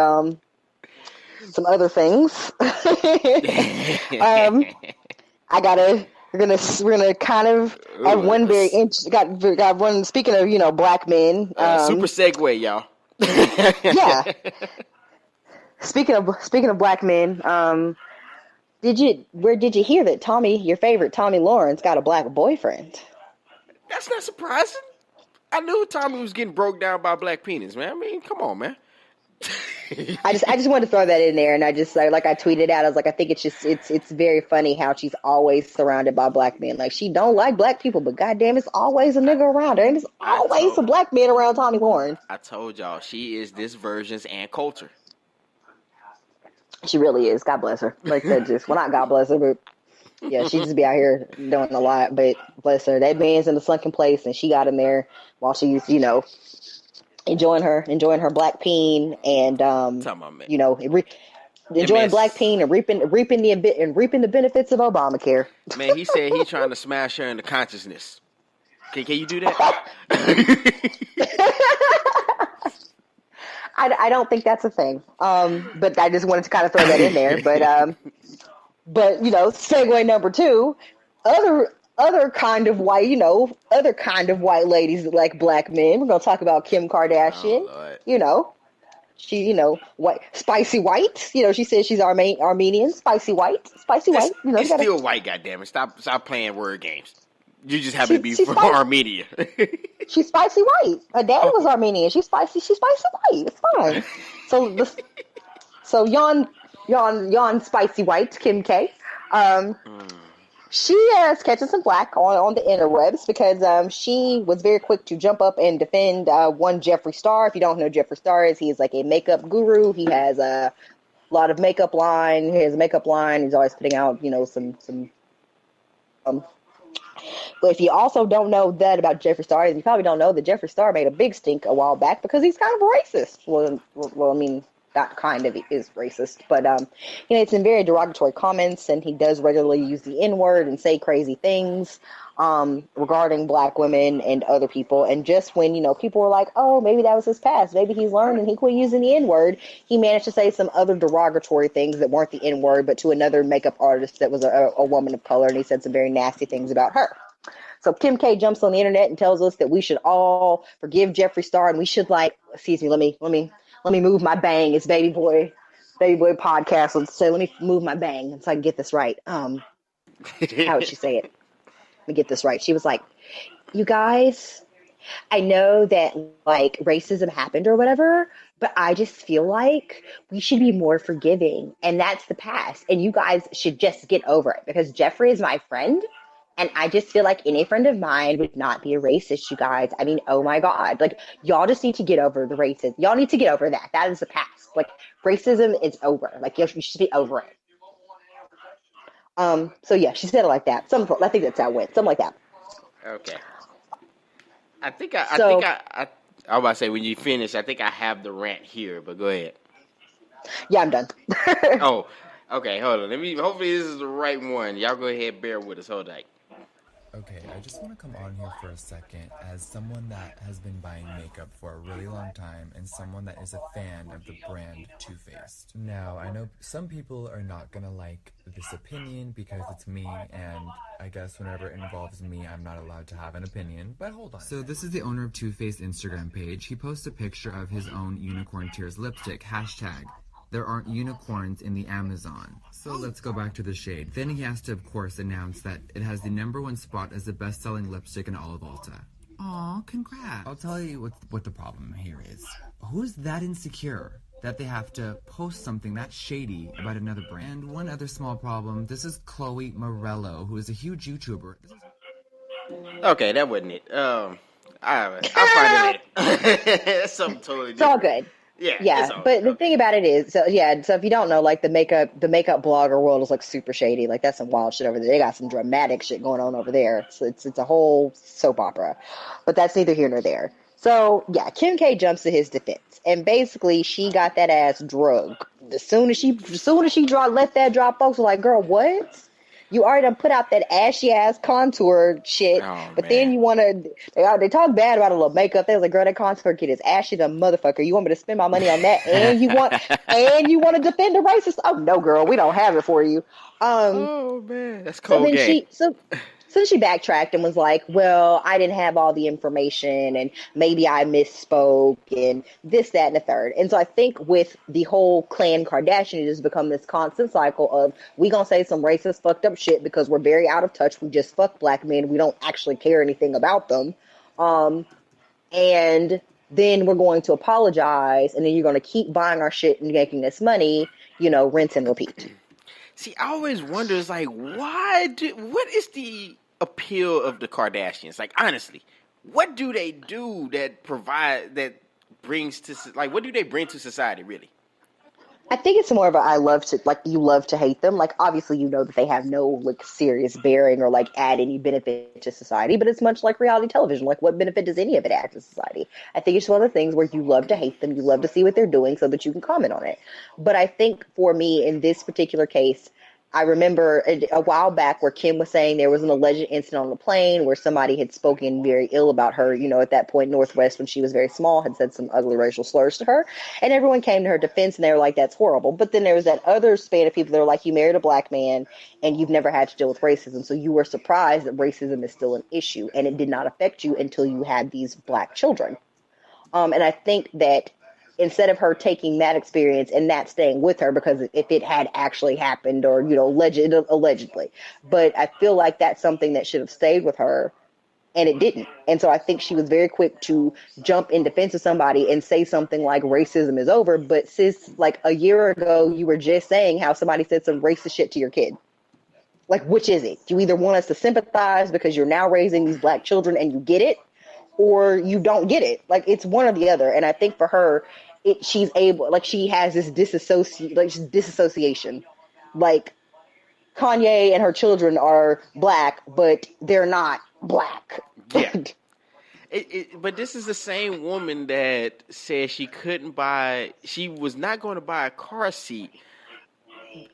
some other things, We're gonna kind of have one very got one. Speaking of black men, super segue, y'all. Yeah. Speaking of black men, did you hear that your favorite Tommy Lawrence got a black boyfriend? That's not surprising. I knew Tommy was getting broke down by black penis, man. I mean, come on, man. I just wanted to throw that in there, and I just like I tweeted out. I was like, I think it's very funny how she's always surrounded by black men. Like, she don't like black people, but goddamn, it's always a nigga around her, and it's always a black man around Tommy Lawrence. I told y'all, she is this version's Ann Coulter. She really is. God bless her. Like that, not God bless her, but yeah, she just be out here doing a lot. But bless her, that man's in the sunken place, and she got him there while she's enjoying her black peen and enjoying black peen and reaping the benefits of Obamacare. Man, he said he's trying to smash her into consciousness. Can you do that? I don't think that's a thing. But I just wanted to kind of throw that in there. But segue number 2, other kind of white ladies that like black men. We're gonna talk about Kim Kardashian. She, white, spicy white. She says she's Armenian, spicy white. It's still white, goddammit. Stop playing word games. You just happen to be from Armenia. She's spicy white. Her daddy was Armenian. She's spicy white. It's fine. So yon spicy white, Kim K. She is catching some flack on the interwebs because she was very quick to jump up and defend one Jeffree Star. If you don't know who Jeffree Star is, he is like a makeup guru. He has a lot of makeup line. He has a makeup line. He's always putting out, some But if you also don't know that about Jeffree Star, you probably don't know that Jeffree Star made a big stink a while back because he's kind of racist. Well, I mean, not kind of, he is racist, but it's in very derogatory comments, and he does regularly use the N-word and say crazy things regarding black women and other people. And just when, people were like, oh, maybe that was his past, maybe he's learned and he quit using the N-word, he managed to say some other derogatory things that weren't the N-word, but to another makeup artist that was a woman of color, and he said some very nasty things about her. So Kim K jumps on the internet and tells us that we should all forgive Jeffree Star, and we should excuse me, let me move my bang. It's baby boy podcast. Let's say, let me move my bang so I can get this right. How would she say it? Let me get this right. She was like, you guys, I know that racism happened or whatever, but I just feel like we should be more forgiving, and that's the past. And you guys should just get over it, because Jeffree is my friend. And I just feel like any friend of mine would not be a racist, you guys. I mean, oh my God. Y'all just need to get over the racism. Y'all need to get over that. That is the past. Racism is over. You should be over it. So yeah, she said it like that. I think that's how it went. Something like that. Okay. I was about to say, when you finish, I think I have the rant here, but go ahead. Yeah, I'm done. Oh, okay, hold on. Hopefully this is the right one. Y'all go ahead, bear with us. Hold on. Okay, I just want to come on here for a second as someone that has been buying makeup for a really long time and someone that is a fan of the brand Too Faced. Now, I know some people are not going to like this opinion because it's me, and I guess whenever it involves me, I'm not allowed to have an opinion, but hold on. So this is the owner of Too Faced Instagram page. He posts a picture of his own Unicorn Tears lipstick, hashtag there aren't unicorns in the Amazon. So let's go back to the shade. Then he has to, of course, announce that it has the #1 spot as the best-selling lipstick in all of Ulta. Aw, congrats. I'll tell you what the problem here is. Who's that insecure that they have to post something that shady about another brand? One other small problem. This is Chloe Morello, who is a huge YouTuber. Okay, that wasn't it. I'll find it later. That's something totally different. It's all good. Yeah, but the thing about it is, so if you don't know, the makeup blogger world is super shady. That's some wild shit over there. They got some dramatic shit going on over there. So it's a whole soap opera, but that's neither here nor there. So yeah, Kim K jumps to his defense, and basically she got that ass drugged. As soon as she let that drop, folks were like, "Girl, what? You already done put out that ashy ass contour shit, but then you want to, they talk bad about a little makeup. They was like, girl, that contour kit is ashy the motherfucker. You want me to spend my money on that? And you want to defend a racist? Oh no, girl, we don't have it for you." Oh man, that's cold game. So she backtracked and was like, well, I didn't have all the information, and maybe I misspoke, and this, that, and the third. And so I think with the whole clan Kardashian, it has become this constant cycle of, we gonna say some racist, fucked up shit because we're very out of touch. We just fuck black men. We don't actually care anything about them. And then we're going to apologize, and then you're going to keep buying our shit and making us money, rinse and repeat. See, I always wonder, what is the appeal of the Kardashians? Honestly, what do they do that what do they bring to society, really? I think it's more of you love to hate them. Obviously, that they have no serious bearing or add any benefit to society, but it's much like reality television. What benefit does any of it add to society? I think it's one of the things where you love to hate them. You love to see what they're doing so that you can comment on it. But I think for me, in this particular case, I remember a while back where Kim was saying there was an alleged incident on the plane where somebody had spoken very ill about her. At that point, Northwest, when she was very small, had said some ugly racial slurs to her. And everyone came to her defense, and they were like, that's horrible. But then there was that other span of people that were like, you married a black man, and you've never had to deal with racism. So you were surprised that racism is still an issue, and it did not affect you until you had these black children. And I think that instead of her taking that experience and that staying with her, because if it had actually happened or, allegedly, but I feel like that's something that should have stayed with her, and it didn't. And so I think she was very quick to jump in defense of somebody and say something like racism is over. But sis, a year ago, you were just saying how somebody said some racist shit to your kid. Which is it? You either want us to sympathize because you're now raising these black children and you get it, or you don't get it. It's one or the other. And I think for her, she's able, she has this disassociation. Kanye and her children are black, but they're not black. Yeah. But this is the same woman that said she was not going to buy a car seat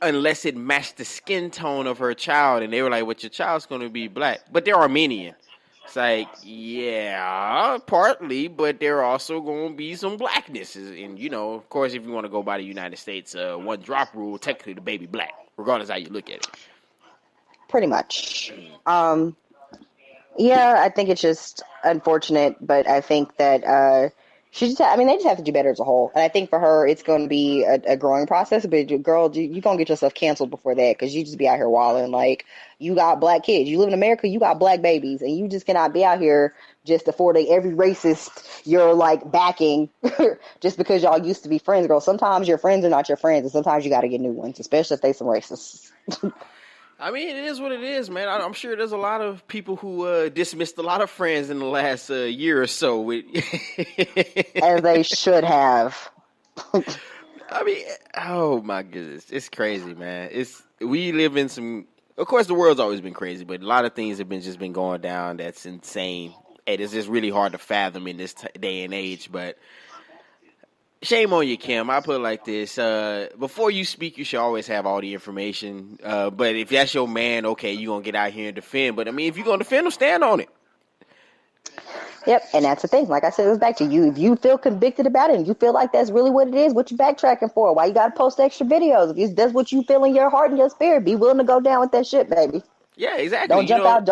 unless it matched the skin tone of her child. And they were like, well, your child's going to be black. But they're Armenian. It's like, yeah, partly, but there are also going to be some blacknesses. And, you know, of course, if you want to go by the United States one drop rule, technically the baby black, regardless how you look at it. Pretty much. Yeah, I think it's just unfortunate, but I think that they just have to do better as a whole. And I think for her, it's going to be a growing process. But girl, you're going to get yourself canceled before that because you just be out here wilding. Like, you got black kids. You live in America, you got black babies. And you just cannot be out here just affording every racist you're, like, backing just because y'all used to be friends, girl. Sometimes your friends are not your friends, and sometimes you got to get new ones, especially if they some racists. I mean, it is what it is, man. I'm sure there's a lot of people who dismissed a lot of friends in the last year or so. As they should have. I mean, oh my goodness, it's crazy, man. We live in some. Of course, the world's always been crazy, but a lot of things have just been going down. That's insane. And it's just really hard to fathom in this day and age. But shame on you, Kim. I put it like this. Before you speak, you should always have all the information. But if that's your man, okay, you're going to get out here and defend. But, I mean, if you're going to defend him, stand on it. Yep, and that's the thing. Like I said, it was back to you. If you feel convicted about it and you feel like that's really what it is, what you backtracking for? Why you got to post extra videos? If that's what you feel in your heart and your spirit, be willing to go down with that shit, baby. Yeah, exactly. Don't jump out.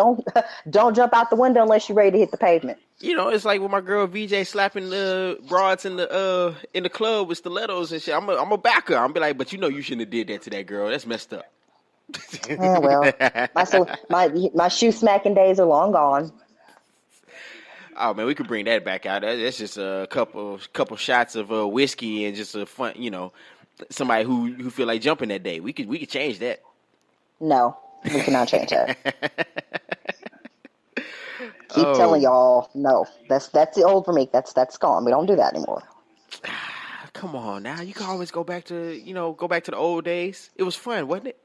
Don't jump out the window unless you're ready to hit the pavement. You know, it's like with my girl VJ slapping the broads in the club with stilettos and shit. I'm a backer. I'm be like, but you know, you shouldn't have did that to that girl. That's messed up. Oh well, my shoe smacking days are long gone. Oh man, we could bring that back out. That's just a couple shots of whiskey and just a fun, you know, somebody who feel like jumping that day. We could change that. No, we cannot change that. Keep telling y'all, no. That's the old for me. That's gone. We don't do that anymore. Come on now, you can always go back to the old days. It was fun, wasn't it?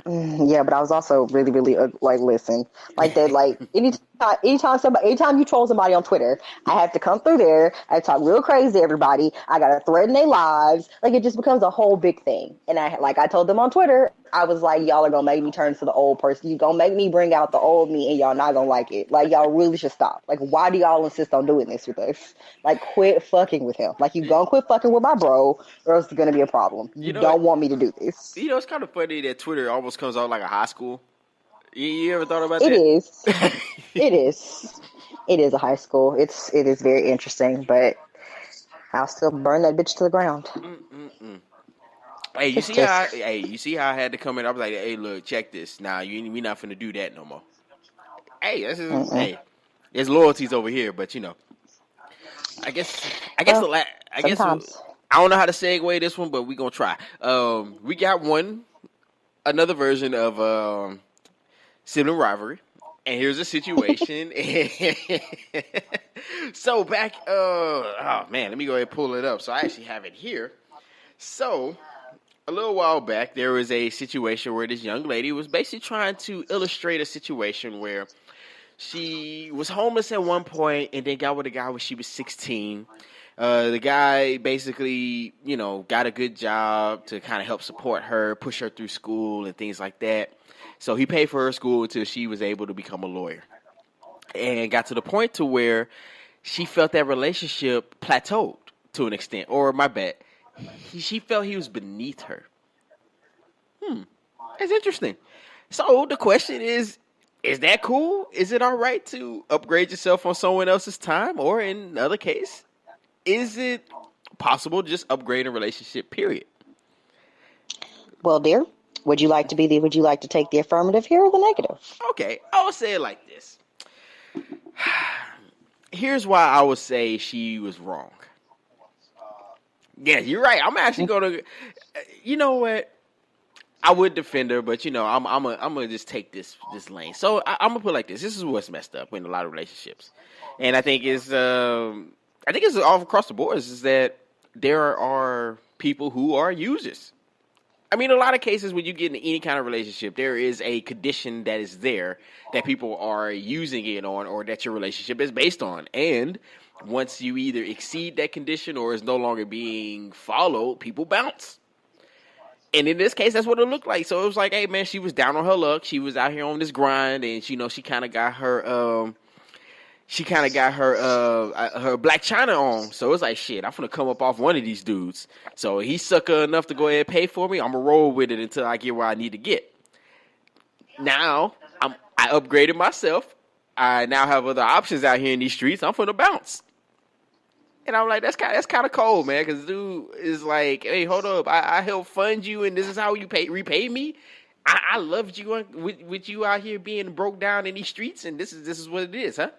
Yeah, but I was also really, really like, listen, like that, like anytime you troll somebody on Twitter, I have to come through there. I talk real crazy to everybody. I gotta threaten their lives. Like, it just becomes a whole big thing. And I told them on Twitter, I was like, y'all are gonna make me turn to the old person. You gonna make me bring out the old me, and y'all not gonna like it. Like, y'all really should stop. Like, why do y'all insist on doing this with us? Like, quit fucking with him. Like, you gonna quit fucking with my bro, or else it's gonna be a problem. You don't want me to do this. You know, it's kind of funny that Twitter almost comes out like a high school. You ever thought about that? It is. It is. It is a high school. It is very interesting, but I'll still burn that bitch to the ground. Hey, you see how I had to come in? I was like, hey, look, check this. Nah, we not finna do that no more. Hey, there's loyalties over here, but you know, I guess I don't know how to segue this one, but we gonna try. We got another version of sibling rivalry, and here's a situation. So back, oh man, let me go ahead and pull it up. So I actually have it here. So a little while back, there was a situation where this young lady was basically trying to illustrate a situation where she was homeless at one point and then got with a guy when she was 16. The guy basically, you know, got a good job to kind of help support her, push her through school and things like that. So he paid for her school until she was able to become a lawyer. And got to the point to where she felt that relationship plateaued to an extent. Or, my bad, she felt he was beneath her. That's interesting. So the question is that cool? Is it all right to upgrade yourself on someone else's time? Or in another case, is it possible to just upgrade a relationship, period? Well, dear, would you like to take the affirmative here or the negative? Okay, I'll say it like this. Here's why I would say she was wrong. Yeah, you're right. I'm actually gonna. You know what? I would defend her, but you know, I'm gonna just take this lane. So I'm gonna put it like this. This is what's messed up in a lot of relationships, and I think it's all across the board. Is that there are people who are users. I mean, a lot of cases when you get in any kind of relationship, there is a condition that is there that people are using it on, or that your relationship is based on. And once you either exceed that condition or is no longer being followed, people bounce. And in this case, that's what it looked like. So it was like, hey man, she was down on her luck. She was out here on this grind, and she kind of got her her Black China on. So it's like, shit, I'm finna come up off one of these dudes. So he's sucker enough to go ahead and pay for me. I'm gonna roll with it until I get where I need to get. Now I upgraded myself. I now have other options out here in these streets. I'm finna bounce. And I'm like, that's kind of cold, man. Because dude is like, hey, hold up, I helped fund you, and this is how you repay me. I loved you with you out here being broke down in these streets, and this is what it is, huh?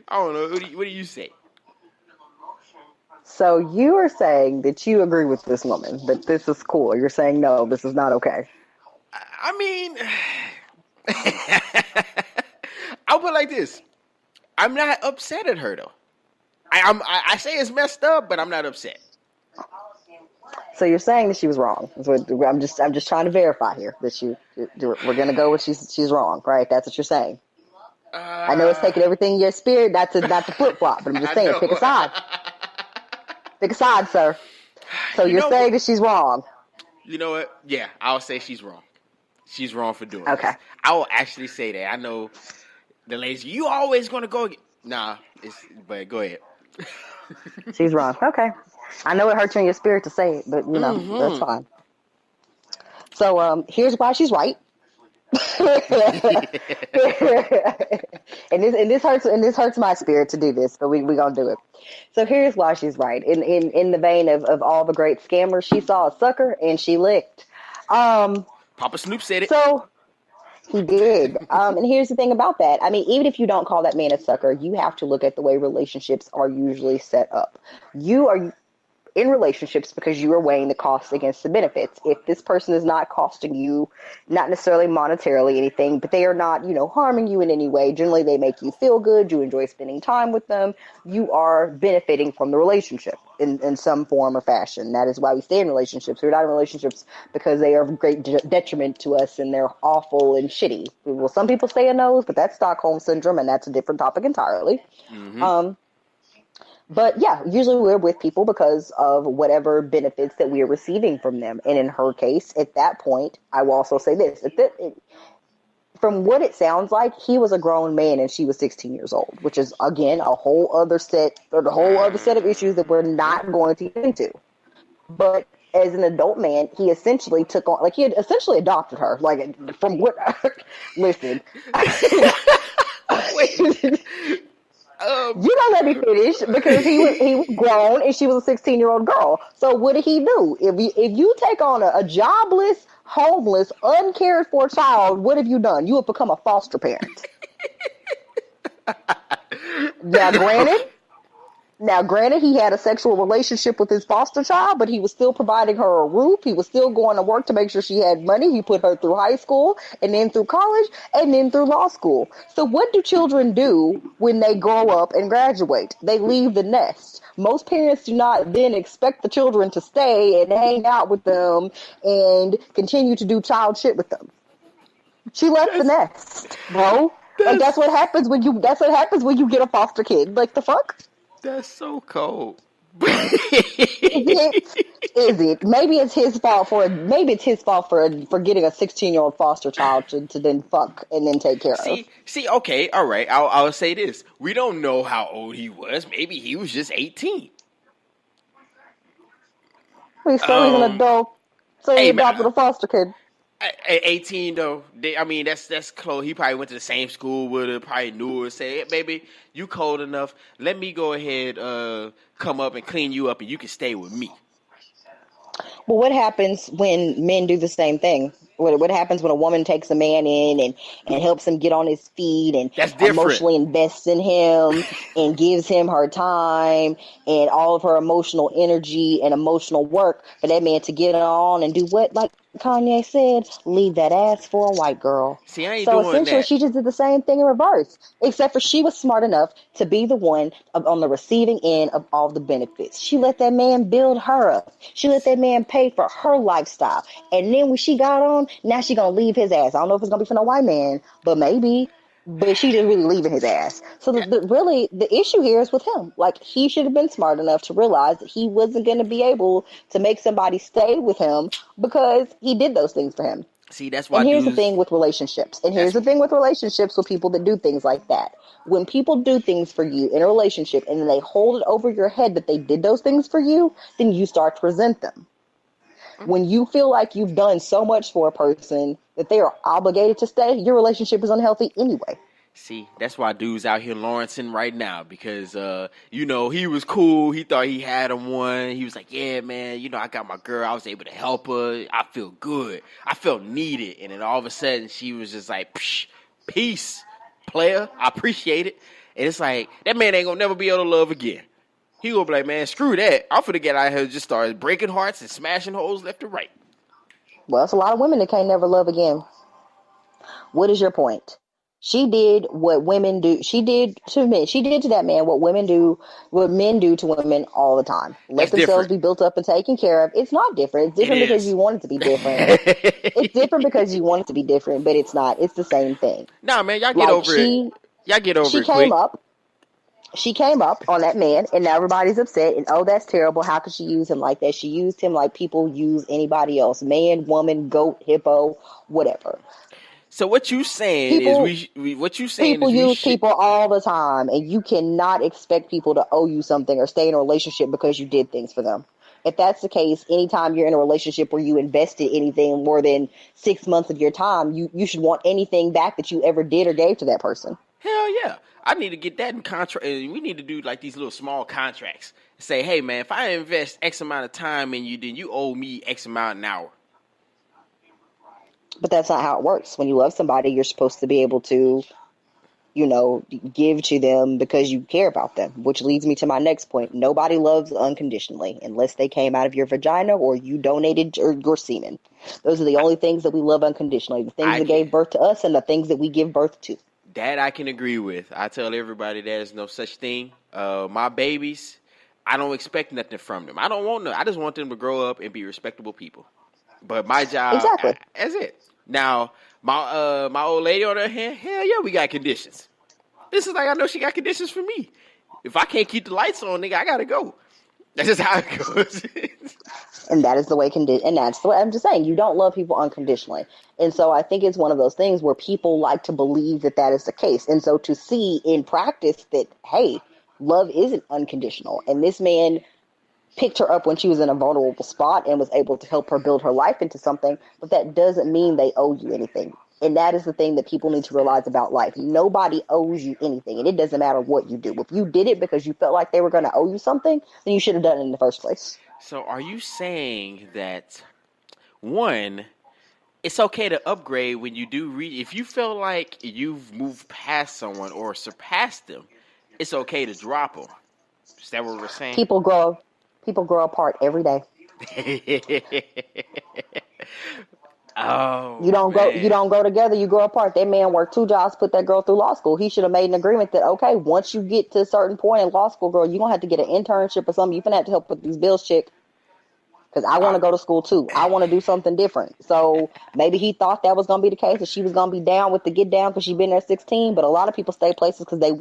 I don't know. What do you say? So you are saying that you agree with this woman, that this is cool. You're saying, no, this is not okay. I mean, I'll put it like this. I'm not upset at her, though. I say it's messed up, but I'm not upset. So you're saying that she was wrong. I'm just trying to verify here that we're going to go with she's wrong, right? That's what you're saying. I know it's taking everything in your spirit not to flip flop, but I'm just saying, pick a side. Pick a side, sir. So you're saying that she's wrong. You know what? Yeah, I'll say she's wrong. She's wrong for doing Okay. this. I will actually say that. I know the ladies, you always going to go again. Nah, but go ahead. She's wrong. Okay. I know it hurts you in your spirit to say it, but, that's fine. So here's why she's right. and this hurts my spirit to do this, but we gonna do it. So here's why she's right. In the vein of all the great scammers, she saw a sucker and she licked. Papa Snoop said it. So he did. And here's the thing about that. I mean, even if you don't call that man a sucker, you have to look at the way relationships are usually set up. You are in relationships because you are weighing the costs against the benefits. If this person is not costing you, not necessarily monetarily anything, but they are not, harming you in any way, generally they make you feel good, you enjoy spending time with them, you are benefiting from the relationship in some form or fashion. That is why we stay in relationships. We're not in relationships because they are of great detriment to us and they're awful and shitty. Well, some people stay in those, but that's Stockholm Syndrome, and that's a different topic entirely. Mm-hmm. But yeah, usually we're with people because of whatever benefits that we are receiving from them. And in her case, at that point, I will also say this. From what it sounds like, he was a grown man and she was 16 years old, which is, again, a whole other set of issues that we're not going to get into. But as an adult man, he essentially he had essentially adopted her. Like, from what, listen. Wait. You don't let me finish because he was grown and she was a 16-year-old girl. So what did he do? If you take on a jobless, homeless, uncared for child, what have you done? You have become a foster parent. Now, granted, he had a sexual relationship with his foster child, but he was still providing her a roof. He was still going to work to make sure she had money. He put her through high school and then through college and then through law school. So what do children do when they grow up and graduate? They leave the nest. Most parents do not then expect the children to stay and hang out with them and continue to do child shit with them. She left the nest, bro. That's what happens when you get a foster kid. Like, the fuck? That's so cold. Is it? Maybe it's his fault for getting a 16-year-old foster child to then fuck and then take care of. See, okay, all right. I'll say this: we don't know how old he was. Maybe he was just 18. He's an adult, so he adopted a foster kid. 18 though. That's close. He probably went to the same school with her, probably knew her. Say, hey, baby, you cold enough. Let me go ahead, come up and clean you up, and you can stay with me. Well, what happens when men do the same thing? What happens when a woman takes a man in and helps him get on his feet and That's different. emotionally invests in him and gives him her time and all of her emotional energy and emotional work for that man to get on and do what? Like Kanye said, leave that ass for a white girl. See, I ain't So doing essentially, that. she just did the same thing in reverse, except for she was smart enough to be the one on the receiving end of all the benefits. She let that man build her up. She let that man pay for her lifestyle. And then when she got on, now she going to leave his ass. I don't know if it's going to be for no white man, but maybe. But she just really leaving his ass. So really, the issue here is with him. Like, he should have been smart enough to realize that he wasn't going to be able to make somebody stay with him because he did those things for him. See, that's why And here's the dudes. thing with relationships. And here's the thing with relationships with people that do things like that. When people do things for you in a relationship and then they hold it over your head that they did those things for you, then you start to resent them. When you feel like you've done so much for a person that they are obligated to stay, your relationship is unhealthy anyway. See, that's why dude's out here Lawrencing right now because, he was cool. He thought he had him one. He was like, yeah, man, I got my girl. I was able to help her. I feel good. I felt needed. And then all of a sudden she was just like, psh, peace, player. I appreciate it. And it's like, that man ain't going to never be able to love again. He gonna be like, man, screw that. I'm finna get out here and just start breaking hearts and smashing holes left and right. Well, it's a lot of women that can't never love again. What is your point? She did what women do. She did to men. She did to that man what men do to women all the time. Let themselves be built up and taken care of. It's not different. It's different because you want it to be different. It's different because you want it to be different, but it's not. It's the same thing. Nah, man, y'all get over it. Y'all get over it quick. She came up on that man, and now everybody's upset, and oh, that's terrible. How could she use him like that? She used him like people use anybody else. Man, woman, goat, hippo, whatever. So what you saying is people use people all the time, and you cannot expect people to owe you something or stay in a relationship because you did things for them. If that's the case, anytime you're in a relationship where you invested anything more than 6 months of your time, you should want anything back that you ever did or gave to that person. Hell yeah. I need to get that in contract. We need to do like these little small contracts. Say, hey, man, if I invest X amount of time in you, then you owe me X amount an hour. But that's not how it works. When you love somebody, you're supposed to be able to, give to them because you care about them, which leads me to my next point. Nobody loves unconditionally unless they came out of your vagina or you donated your semen. Those are the only things that we love unconditionally, the things that gave birth to us and the things that we give birth to. That I can agree with. I tell everybody there's no such thing. My babies, I don't expect nothing from them. I don't want I just want them to grow up and be respectable people. But my job, that's it. Now, my old lady on her hand, hell yeah, we got conditions. This is like I know she got conditions for me. If I can't keep the lights on, nigga, I gotta go. That's just how it goes. And that is the way and that's the way I'm just saying, you don't love people unconditionally. And so I think it's one of those things where people like to believe that that is the case. And so to see in practice that, hey, love isn't unconditional. And this man picked her up when she was in a vulnerable spot and was able to help her build her life into something. But that doesn't mean they owe you anything. And that is the thing that people need to realize about life. Nobody owes you anything. And it doesn't matter what you do. If you did it because you felt like they were going to owe you something, then you should have done it in the first place. So are you saying that, one, it's okay to upgrade when you do if you feel like you've moved past someone or surpassed them, it's okay to drop them? Is that what we're saying? People grow apart every day. Oh, you don't go together, you grow apart. That man worked 2 jobs, put that girl through law school. He should have made an agreement that, okay, once you get to a certain point in law school, girl, you're going to have to get an internship or something. You're going to have to help with these bills, chick. Because I want to go to school too. I want to do something different. So maybe he thought that was going to be the case, and she was going to be down with the get down because she'd been there 16. But a lot of people stay places because they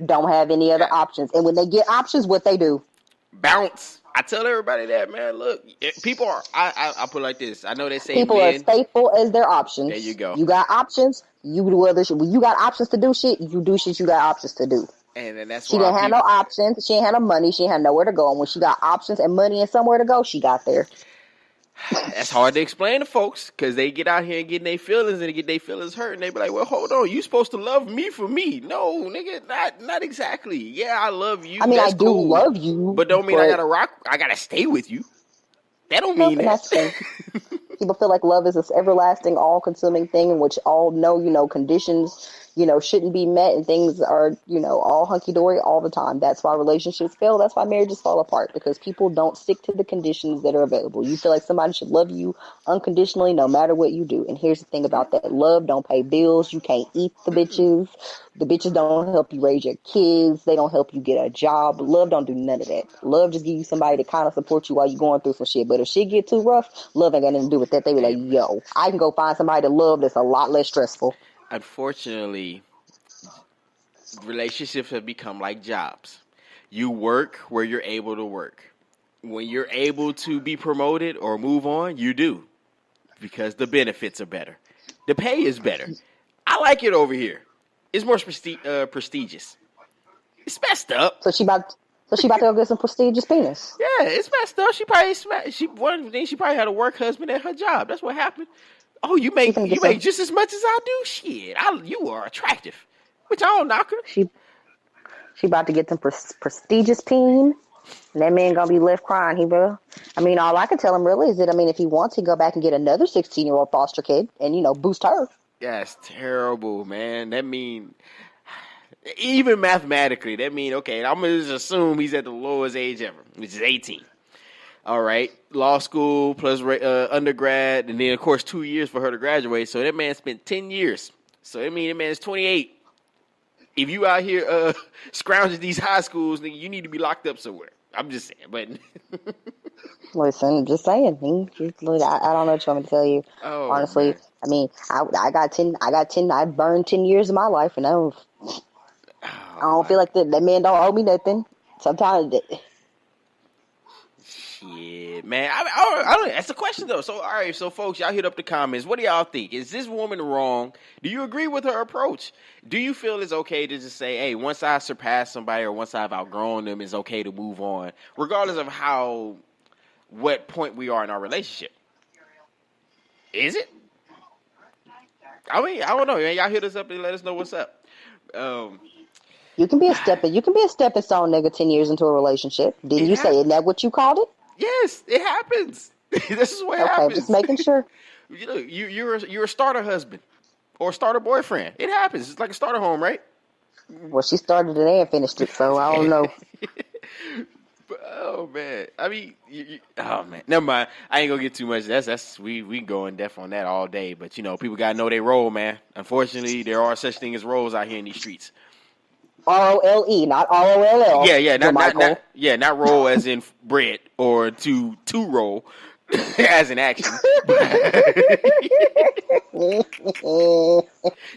don't have any other options. And when they get options, what they do? Bounce. I tell everybody that, man. Look, people are. I put it like this. I know they say people are as faithful as their options. There you go. You got options. You do other shit. When you got options to do shit, you do shit. You got options to do. And then she didn't have no options. She didn't have no money. She didn't have nowhere to go. And when she got options and money and somewhere to go, she got there. That's hard to explain to folks because they get out here and get their feelings and they get their feelings hurt and they be like, well, hold on, you supposed to love me for me. No, nigga, not exactly. Yeah, I love you. I mean, that's I do love you. But don't mean I gotta stay with you. That don't mean that. people feel like love is this everlasting, all-consuming thing in which all know, conditions, shouldn't be met and things are, all hunky-dory all the time. That's why relationships fail. That's why marriages fall apart, because people don't stick to the conditions that are available. You feel like somebody should love you unconditionally no matter what you do. And here's the thing about that. Love don't pay bills. You can't eat the bitches. The bitches don't help you raise your kids. They don't help you get a job. Love don't do none of that. Love just give you somebody to kind of support you while you're going through some shit. But if shit get too rough, love ain't got nothing to do with that. They be like, yo, I can go find somebody to love that's a lot less stressful. Unfortunately, relationships have become like jobs. You work where you're able to work. When you're able to be promoted or move on, you do, because the benefits are better. The pay is better. I like it over here. It's more prestigious. It's messed up. So she about to go get some prestigious penis. Yeah, it's messed up. She probably had a work husband at her job. That's what happened. Oh, you make just as much as I do? Shit, you are attractive. Which I don't knock her. She about to get some prestigious peen. And that man gonna be left crying. He will. I mean, all I can tell him really is that, if he wants, he go back and get another 16-year-old foster kid and, boost her. That's terrible, man. That mean, even mathematically, that mean, okay, I'm going to just assume he's at the lowest age ever, which is 18. All right, law school plus undergrad, and then, of course, 2 years for her to graduate. So that man spent 10 years. So that means that man's 28. If you out here scrounging these high schools, nigga, you need to be locked up somewhere. I'm just saying, but... Listen, just saying. I don't know what you want me to tell you. Oh, honestly, man. I got 10. I burned 10 years of my life, and I don't feel like that man don't owe me nothing. Sometimes. Shit, man. I don't. That's the question though. So, all right. So, folks, y'all hit up the comments. What do y'all think? Is this woman wrong? Do you agree with her approach? Do you feel it's okay to just say, hey, once I surpass somebody or once I've outgrown them, it's okay to move on, regardless of what point we are in our relationship? Is it? I mean, I don't know. Y'all hit us up and let us know what's up. You can be a stepping stone nigga 10 years into a relationship. Didn't you say, isn't that what you called it? Yes, it happens. This is what happens. Okay, just making sure. You're a starter husband or a starter boyfriend. It happens. It's like a starter home, right? Well, she started it and finished it, so I don't know. Oh man, I mean, oh man, never mind. I ain't gonna get too much. That's we going deaf on that all day. But people gotta know their role, man. Unfortunately, there are such things as roles out here in these streets. ROLE, not ROLL. Yeah, not roll as in bread or to roll as in action. You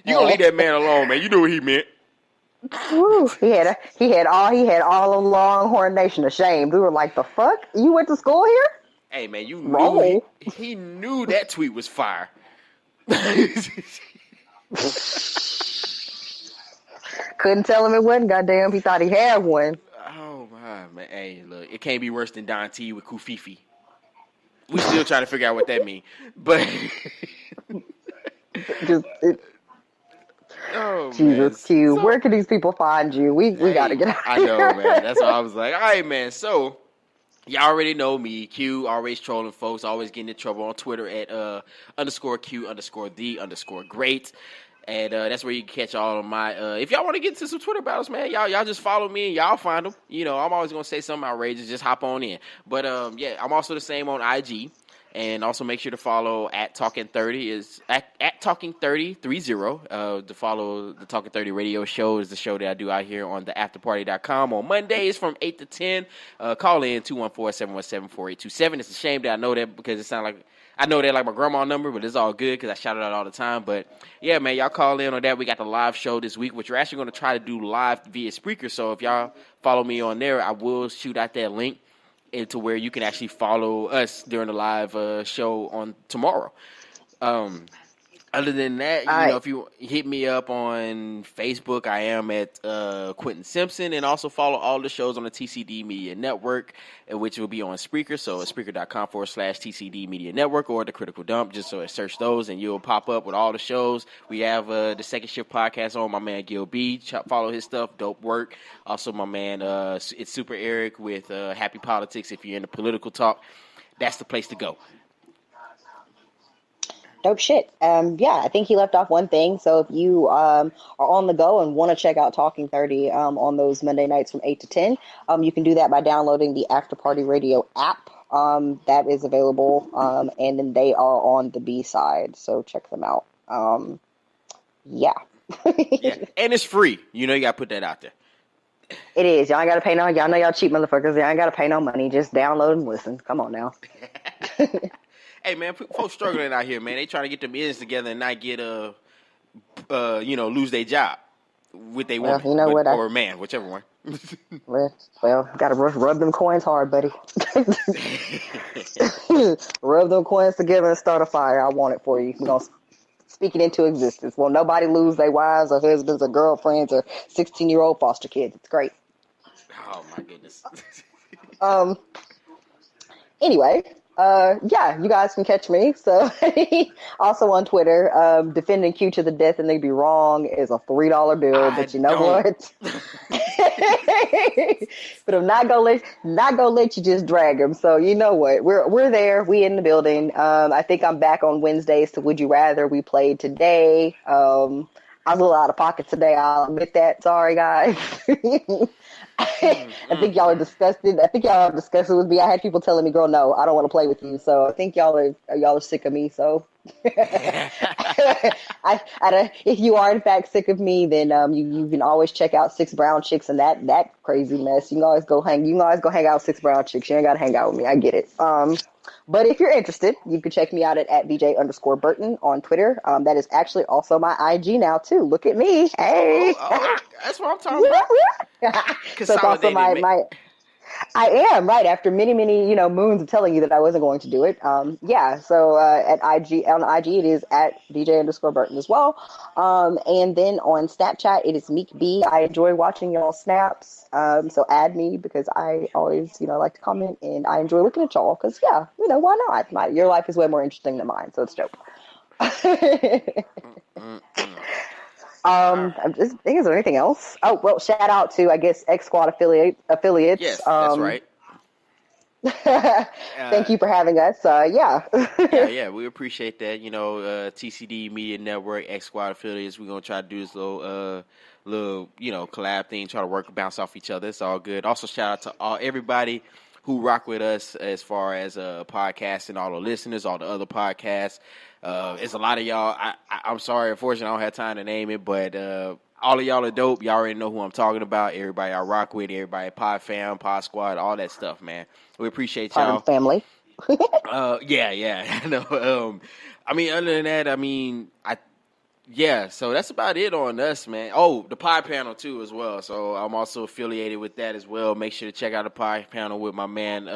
gonna leave that man alone, man. You know what he meant. Woo, he had all of Longhorn Nation ashamed. We were like, the fuck? You went to school here? Hey man, you knew he knew that tweet was fire. Couldn't tell him it wasn't. Goddamn, he thought he had one. Oh my man, hey, look, it can't be worse than Don T with Kufifi. We still trying to figure out what that means, but. Oh, Jesus, Q. So, where can these people find you? We got to get out I know, man. That's why I was like, all right, man. So, y'all already know me. Q, always trolling folks, always getting in trouble on Twitter at _Q_the_great. And that's where you can catch all of my, if y'all want to get to some Twitter battles, man, y'all just follow me and y'all find them. I'm always going to say something outrageous. Just hop on in. But, yeah, I'm also the same on IG. And also make sure to follow at Talking 30 is at Talking 30 to follow the Talking 30 radio show is the show that I do out here on the afterparty.com on Mondays from 8 to 10. Call in 214-717-4827. It's a shame that I know that because it sounds like I know that like my grandma number, but it's all good because I shout it out all the time. But yeah, man, y'all call in on that. We got the live show this week, which we're actually going to try to do live via Spreaker. So if y'all follow me on there, I will shoot out that link into where you can actually follow us during the live show on tomorrow. Other than that, if you hit me up on Facebook, I am at Quentin Simpson, and also follow all the shows on the TCD Media Network, which will be on Spreaker. So Spreaker.com/TCD Media Network or The Critical Dump. Just so search those, and you'll pop up with all the shows. We have the Second Shift podcast on my man Gil B. Follow his stuff, dope work. Also, my man, it's Super Eric with Happy Politics. If you're into political talk, that's the place to go. Dope shit. Yeah, I think he left off one thing. So if you are on the go and want to check out Talking 30 on those Monday nights from 8 to 10, you can do that by downloading the After Party Radio app. That is available, and then they are on the B side, so check them out. Yeah. Yeah, and it's free. You know, you got to put that out there. It is. Y'all ain't got to pay no. Y'all know y'all cheap motherfuckers. Y'all ain't got to pay no money. Just download and listen. Come on now. Hey man, folks struggling out here, man. They trying to get their business together and not get lose their job with their woman, you know what, or man, whichever one. well, gotta rub them coins hard, buddy. Rub them coins together and start a fire. I want it for you. We're gonna speak it into existence. Well, nobody lose their wives or husbands or girlfriends or 16-year-old foster kids. It's great. Oh my goodness. Anyway. Yeah, you guys can catch me. So also on Twitter, defending Q to the death and they be wrong is a $3 bill. But you know what? But I'm not gonna let you just drag them. So you know what? We're there. We in the building. I think I'm back on Wednesdays to Would You Rather. We played today. I was a little out of pocket today. I'll admit that. Sorry, guys. I think y'all are disgusted. I think y'all are disgusted with me. I had people telling me, "Girl, no, I don't want to play with you." So I think y'all are sick of me. So if you are in fact sick of me, then you can always check out Six Brown Chicks and that crazy mess. You can always go hang out with Six Brown Chicks. You ain't gotta hang out with me. I get it. But if you're interested, you can check me out at @VJ_Burton on Twitter. That is actually also my IG now too. Look at me. Hey. Oh, that's what I'm talking about. So it's also my I am, right, after many, moons of telling you that I wasn't going to do it. So at IG, on IG it is at @VJ_Burton as well. And then on Snapchat it is Meek B. I enjoy watching y'all snaps. So add me because I always, like to comment and I enjoy looking at y'all because, why not? Your life is way more interesting than mine, so it's dope. I'm just thinking, is there anything else? Oh, well, shout out to, I guess, X Squad affiliates. Yes, that's right. Thank you for having us. Yeah, we appreciate that. TCD Media Network, X Squad affiliates. We're gonna try to do this little collab thing, try to bounce off each other. It's all good. Also, shout out to everybody who rock with us as far as podcasts and all the listeners, all the other podcasts. It's a lot of y'all. I'm sorry, unfortunately, I don't have time to name it, but all of y'all are dope. Y'all already know who I'm talking about. Everybody I rock with, everybody, Pod Fam, Pod Squad, all that stuff, man. We appreciate y'all. Pod family. Yeah. I know. Other than that, so that's about it on us, man. Oh, the Pod Panel, too, as well. So I'm also affiliated with that as well. Make sure to check out the Pod Panel with my man,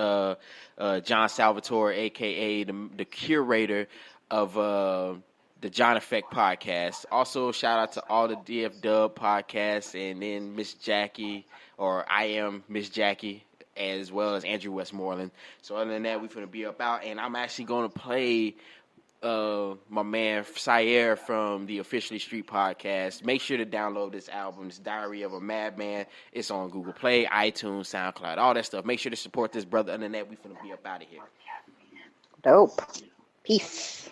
John Salvatore, a.k.a. the curator of the John Effect podcast. Also, shout out to all the DF Dub podcasts, and then Miss Jackie, or I Am Miss Jackie, as well as Andrew Westmoreland. So other than that, we're going to be about, and I'm actually going to play my man Syer from the Officially Street podcast. Make sure to download this album, it's Diary of a Madman. It's on Google Play, iTunes, SoundCloud, all that stuff. Make sure to support this brother. Other than that, we're going to be up out of here. Dope. Peace.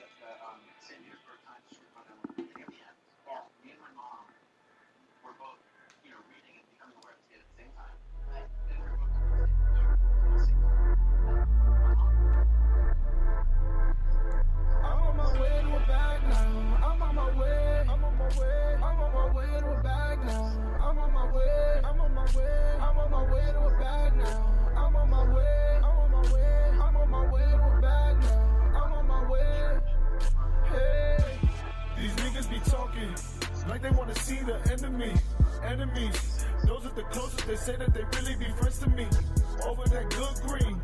They want to see the enemies. Those are the closest. They say that they really be friends to me. Over that good green.